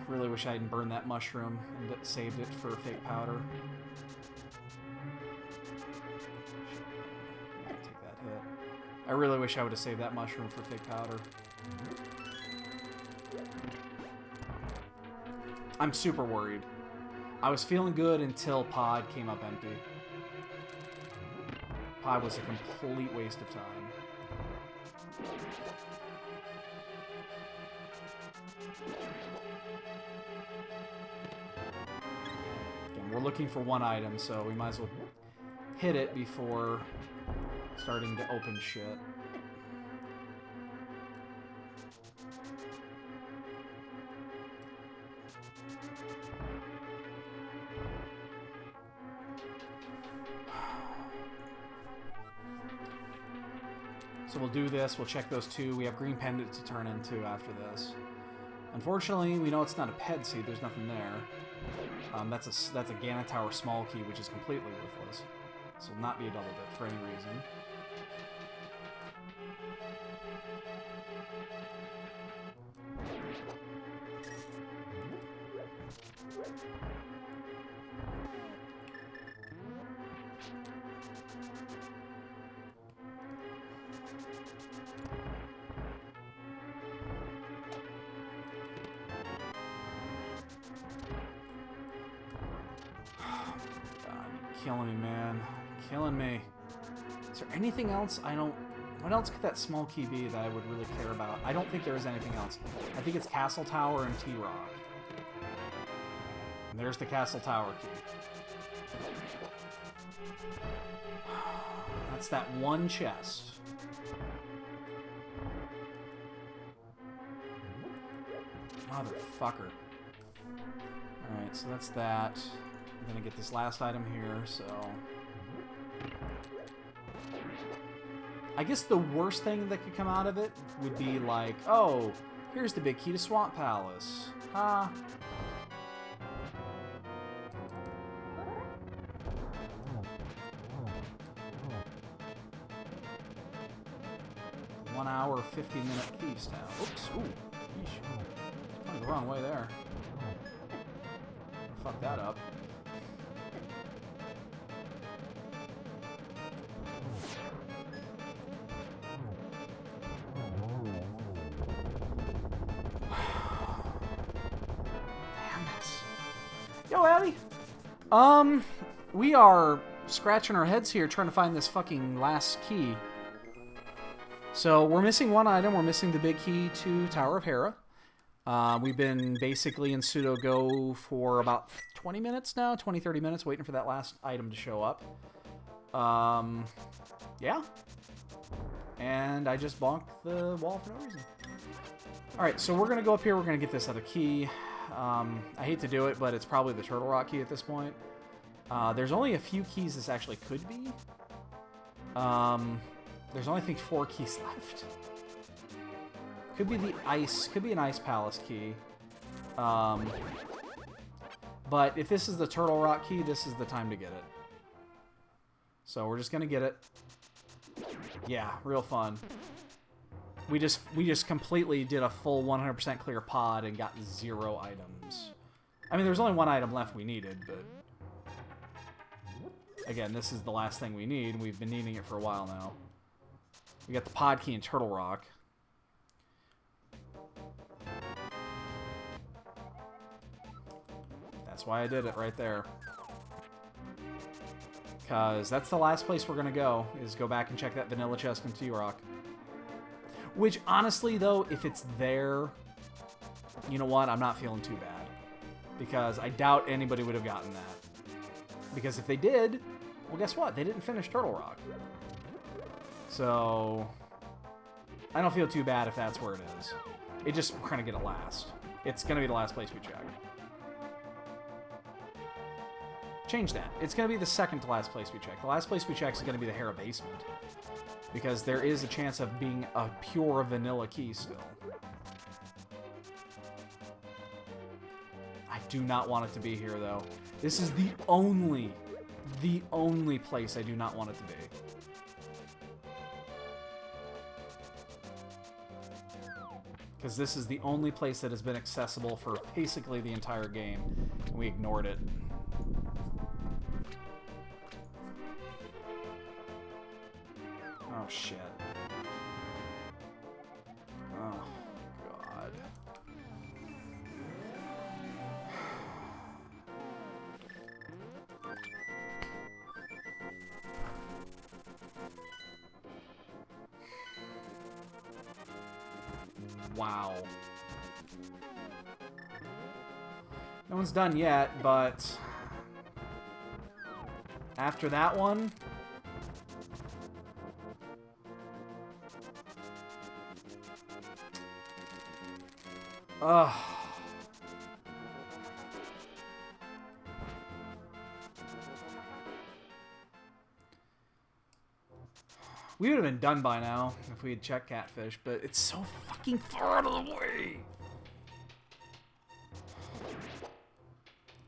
Really wish I hadn't burned that mushroom and saved it for fake powder. Take that hit. I really wish I would have saved that mushroom for fake powder. I'm super worried. I was feeling good until Pod came up empty. Pod was a complete waste of time. Again, we're looking for one item, so we might as well hit it before starting to open shit. So we'll do this, we'll check those two. We have green pendant to turn into after this. Unfortunately, we know it's not a ped seed, there's nothing there. That's a Ganon Tower small key, which is completely worthless. This will not be a double dip for any reason. Killing me, man. Killing me. Is there anything else I don't... What else could that small key be that I would really care about? I don't think there is anything else. I think it's Castle Tower and T-Rock. And there's the Castle Tower key. That's that one chest. Motherfucker. Alright, so that's that. I'm gonna get this last item here, so... I guess the worst thing that could come out of it would be like, oh, here's the big key to Swamp Palace. Ha! One hour, 50-minute Thieves Town. Oops, ooh. Yeesh. Went the wrong way there. Fuck that up. Yo, Addy. We are scratching our heads here trying to find this fucking last key. So, we're missing one item. We're missing the big key to Tower of Hera. We've been basically in pseudo go for about 20 minutes now, 20, 30 minutes, waiting for that last item to show up. Yeah. And I just bonked the wall for no reason. Alright, so we're going to go up here. We're going to get this other key. I hate to do it, but it's probably the Turtle Rock key at this point. There's only a few keys this actually could be. There's only, I think, 4 keys left. Could be the ice. Could be an Ice Palace key. But if this is the Turtle Rock key, this is the time to get it. So we're just going to get it. Yeah, real fun. We just completely did a full 100% clear pod and got 0 items. I mean, there's only 1 item left we needed, but... Again, this is the last thing we need. We've been needing it for a while now. We got the pod key in Turtle Rock. That's why I did it right there. Because that's the last place we're going to go, is go back and check that vanilla chest in T-Rock. Which, honestly, though, if it's there, you know what? I'm not feeling too bad. Because I doubt anybody would have gotten that. Because if they did, well, guess what? They didn't finish Turtle Rock. So, I don't feel too bad if that's where it is. It just, we're going to get it last. It's going to be the last place we check. Change that. It's going to be the second to last place we check. The last place we check is going to be the Hera basement. Because there is a chance of being a pure vanilla key still. I do not want it to be here, though. This is the only place I do not want it to be. Because this is the only place that has been accessible for basically the entire game. And we ignored it. Oh, shit. Oh, God. Wow. No one's done yet, but... After that one... Ugh. We would have been done by now if we had checked Catfish, but it's so fucking far out of the way.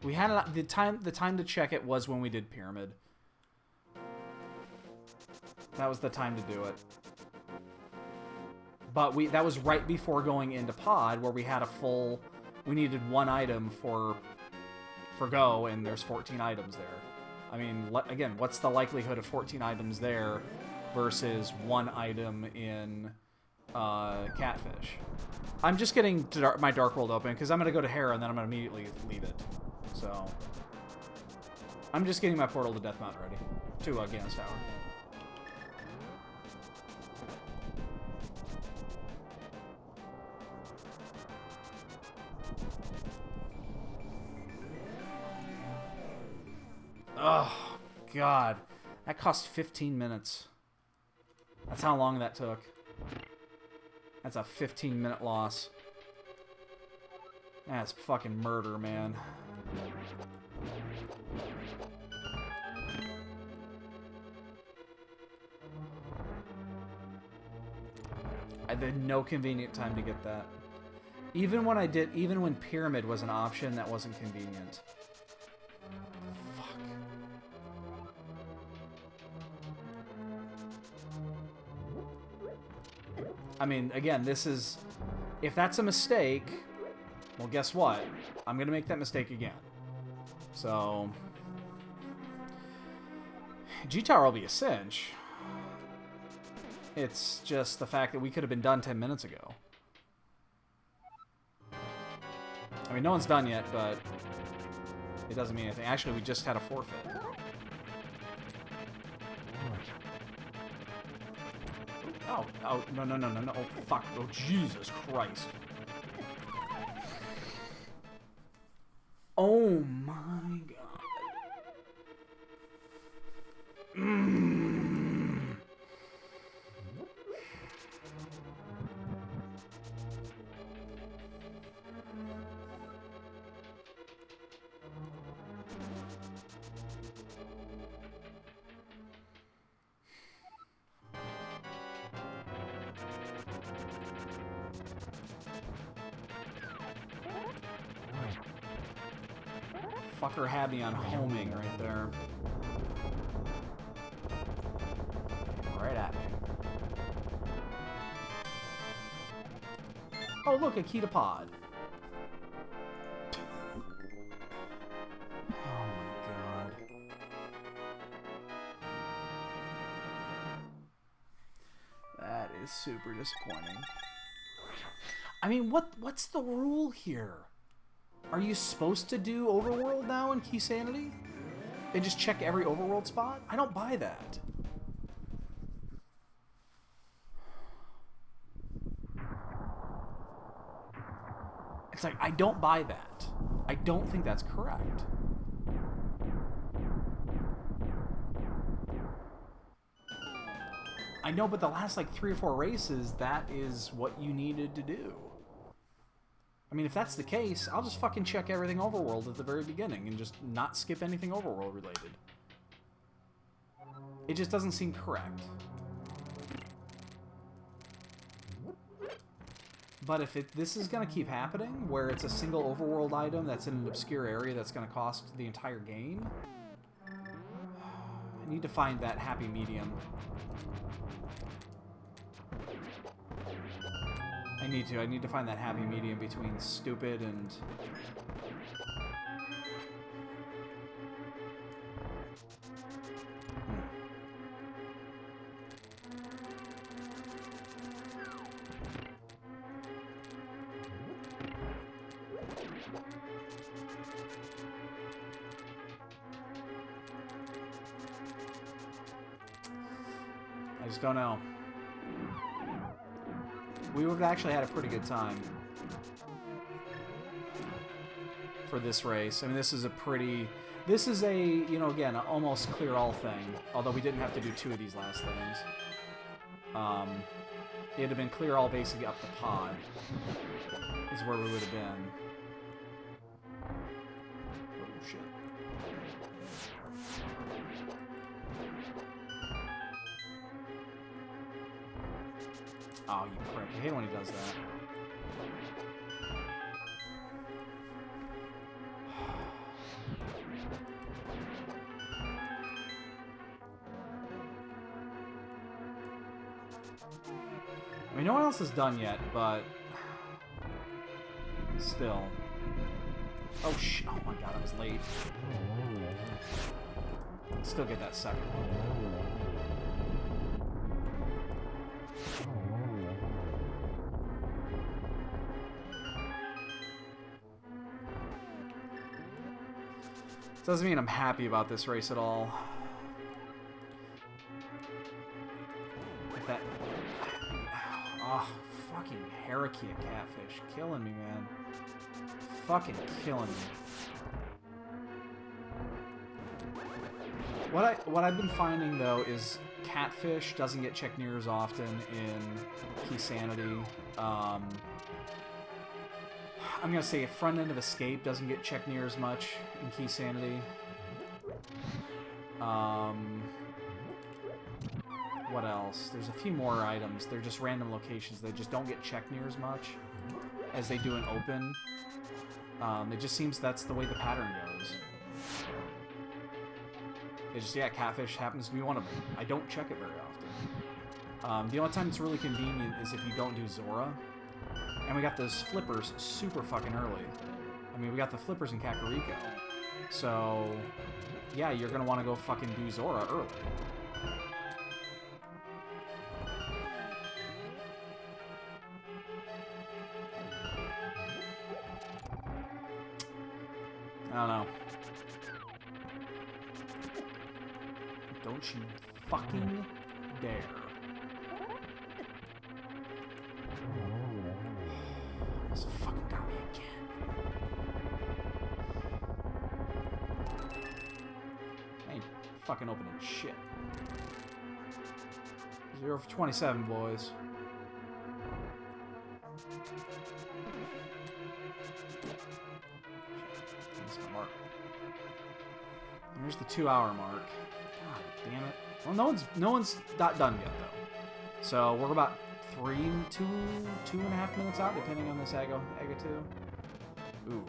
We had the time to check it was when we did Pyramid. That was the time to do it. But that was right before going into Pod, where we had a full... We needed 1 item for Go, and there's 14 items there. I mean, again, what's the likelihood of 14 items there versus 1 item in Catfish? I'm just getting my Dark World open, because I'm going to go to Hera, and then I'm going to immediately leave it. So... I'm just getting my portal to Deathmount ready. To Gans Tower. Oh, God. That cost 15 minutes. That's how long that took. That's a 15-minute loss. That's fucking murder, man. I had no convenient time to get that. Even when Pyramid was an option, that wasn't convenient. I mean, again, this is... If that's a mistake, well, guess what? I'm going to make that mistake again. So... G-Tower will be a cinch. It's just the fact that we could have been done 10 minutes ago. I mean, no one's done yet, but... It doesn't mean anything. Actually, we just had a forfeit. Oh, no, no, no, no, no. Oh, fuck. Oh, Jesus Christ. Oh my god. Fucker had me on homing right there. Right at me. Oh, look, a key to pod. Oh my god. That is super disappointing. I mean, what's the rule here? Are you supposed to do overworld now in Keysanity? And just check every overworld spot? I don't buy that. It's like, I don't buy that. I don't think that's correct. I know, but the last like 3 or 4 races, that is what you needed to do. I mean, if that's the case, I'll just fucking check everything overworld at the very beginning and just not skip anything overworld related. It just doesn't seem correct. But if this is going to keep happening, where it's a single overworld item that's in an obscure area that's going to cost the entire game, I need to find that happy medium. I need to find that happy medium between stupid and... I just don't know. We would have actually had a pretty good time for this race. I mean, this is a pretty... This is a, you know, again, almost clear all thing. Although we didn't have to do 2 of these last things. It'd have been clear all basically up the pod. Is where we would have been. Oh, shit. Oh, you prick. I hate when he does that. I mean, no one else has done yet, but... Still. Oh, oh my god, I was late. Still get that second one. Doesn't mean I'm happy about this race at all. If that... Oh, fucking Harakia catfish. Killing me, man. Fucking killing me. What I've been finding, though, is catfish doesn't get checked near as often in Keysanity. I'm going to say front end of escape doesn't get checked near as much in Keysanity. What else? There's a few more items. They're just random locations that just don't get checked near as much as they do in open. It just seems that's the way the pattern goes. It's just, yeah, catfish happens to be one of them. I don't check it very often. The only time it's really convenient is if you don't do Zora. And we got those flippers super fucking early. I mean, we got the flippers in Kakariko. So, yeah, you're gonna want to go fucking do Zora early. I don't know. Don't you fucking dare. This fucking got me again. fucking opening shit. 0 for 27, boys. That's my mark. There's the 2-hour mark. God damn it. Well, no one's not done yet though. So we're about 2.5 minutes out, depending on this Aga 2. Ooh.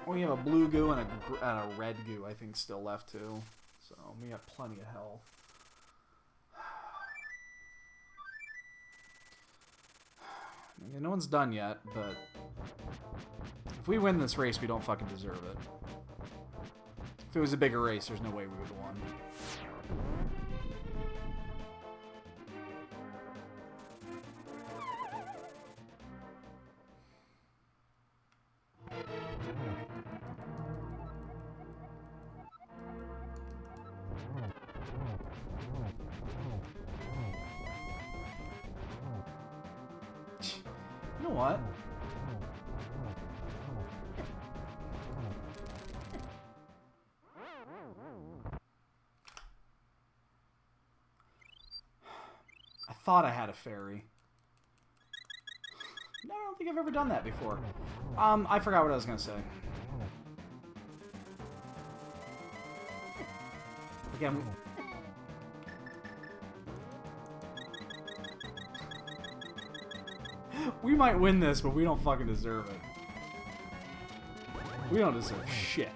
We have a blue goo and a red goo, I think, still left too. So we got plenty of health. No one's done yet, but if we win this race, we don't fucking deserve it. If it was a bigger race, there's no way we would have won. You know what? I thought I had a fairy. No, I don't think I've ever done that before. I forgot what I was gonna say. Again, we might win this, but we don't fucking deserve it. We don't deserve shit.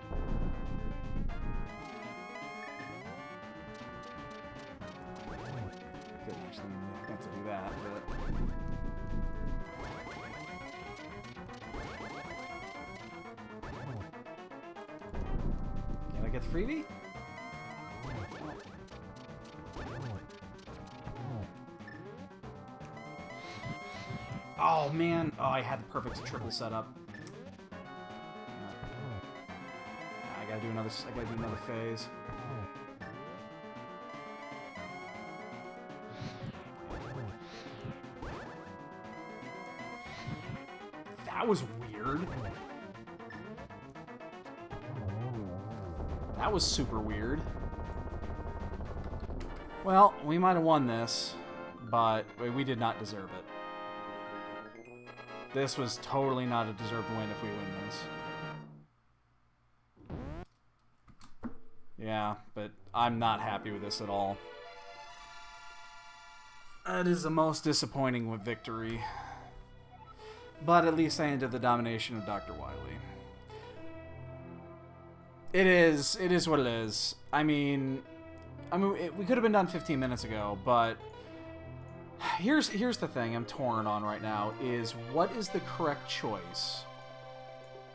Didn't actually have to do that, but... Can I get the freebie? Oh man! Oh, I had the perfect triple setup. I gotta do another. I gotta do another phase. That was weird. That was super weird. Well, we might have won this, but we did not deserve it. This was totally not a deserved win if we win this. Yeah, but I'm not happy with this at all. That is the most disappointing victory. But at least I ended the domination of Dr. Wily. It is what it is. I mean, we could have been done 15 minutes ago, but here's the thing I'm torn on right now is what is the correct choice?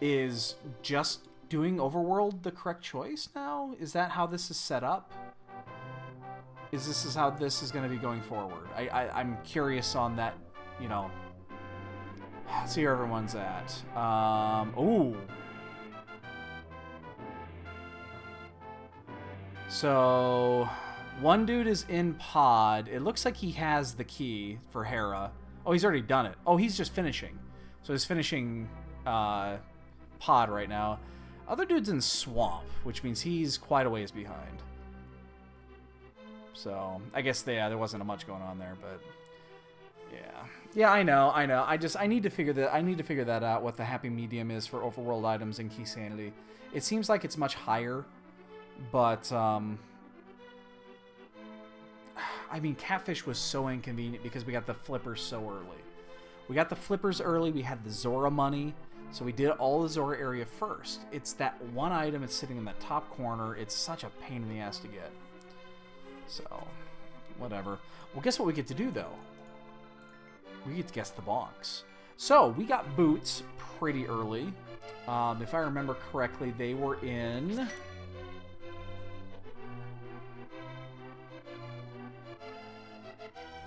Is just doing Overworld the correct choice now? Is that how this is set up? Is this how this is going to be going forward? I'm curious on that, you know. Let's see where everyone's at. Ooh. So, one dude is in pod. It looks like he has the key for Hera. Oh, he's already done it. Oh, he's just finishing. So he's finishing pod right now. Other dude's in swamp, which means he's quite a ways behind. So, I guess there wasn't much going on there, but yeah. Yeah, I know. I need to figure that out, what the happy medium is for overworld items in Keysanity. It seems like it's much higher, but I mean, Catfish was so inconvenient because we got the flippers so early. We got the flippers early, we had the Zora money, so we did all the Zora area first. It's that one item, it's sitting in the top corner, it's such a pain in the ass to get. So, whatever. Well, guess what we get to do, though? We get to guess the bonks. So, we got boots pretty early. If I remember correctly, they were in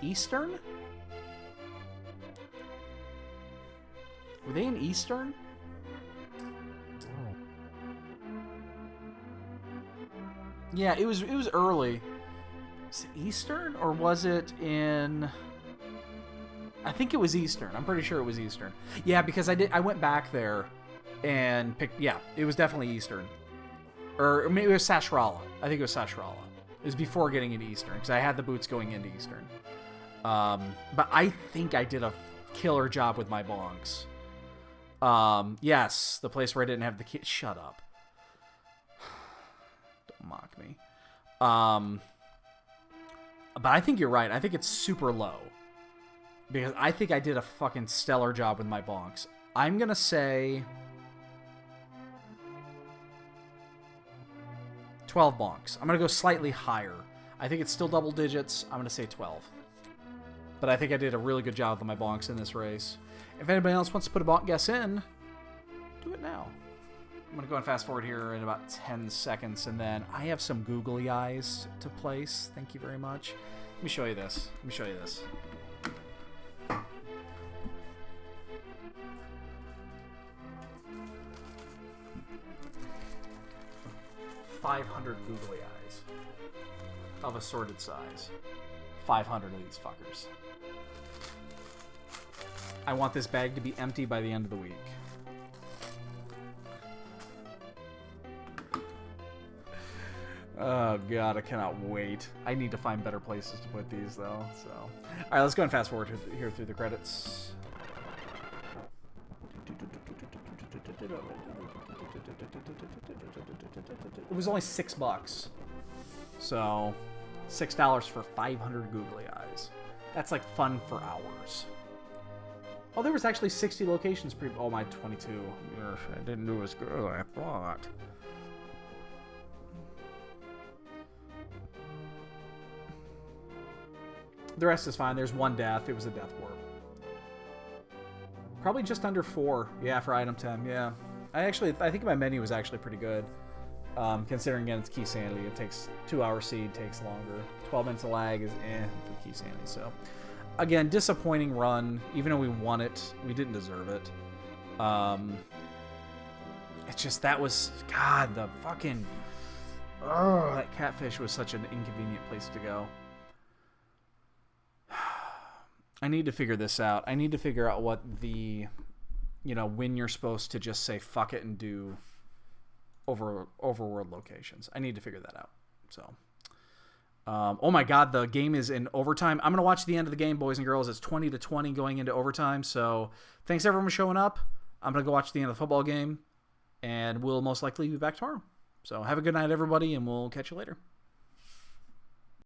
Eastern? Were they in Eastern? Yeah, it was early. Is it Eastern or was it in? I think it was Eastern. I'm pretty sure it was Eastern. Yeah, because I went back there and picked. Yeah, it was definitely Eastern, or maybe it was Sashrala. I think it was Sashrala. It was before getting into Eastern because I had the boots going into Eastern. But I think I did a killer job with my bonks. Yes, the place where I didn't have the key. Shut up. Don't mock me. But I think you're right. I think it's super low. Because I think I did a fucking stellar job with my bonks. I'm going to say 12 bonks. I'm going to go slightly higher. I think it's still double digits. I'm going to say 12. But I think I did a really good job with my bonks in this race. If anybody else wants to put a bonk guess in, do it now. I'm going to go and fast forward here in about 10 seconds, and then I have some googly eyes to place. Thank you very much. Let me show you this. Let me show you this. $500 googly eyes of assorted size. 500 of these fuckers. I want this bag to be empty by the end of the week. Oh god, I cannot wait. I need to find better places to put these though. So, all right, let's go and fast forward here through the credits. It was only $6, so $6 for 500 googly eyes. That's like fun for hours. Oh, there was actually 60 locations oh, my 22. I didn't do as good as I thought. The rest is fine. There's one death. It was a death warp. Probably just under 4. Yeah, for item 10. Yeah. I think my menu was actually pretty good. Considering, again, it's Keysanity. It takes 2 hour seed, takes longer. 12 minutes of lag is for Keysanity. So, again, disappointing run. Even though we won it, we didn't deserve it. It's just, that was, God, the fucking, that catfish was such an inconvenient place to go. I need to figure this out. I need to figure out what the, when you're supposed to just say fuck it and do overworld locations. I need to figure that out. So, oh my god, the game is in overtime. I'm going to watch the end of the game, boys and girls. It's 20-20 going into overtime. So thanks everyone for showing up. I'm going to go watch the end of the football game, and we'll most likely be back tomorrow. So have a good night, everybody, and we'll catch you later.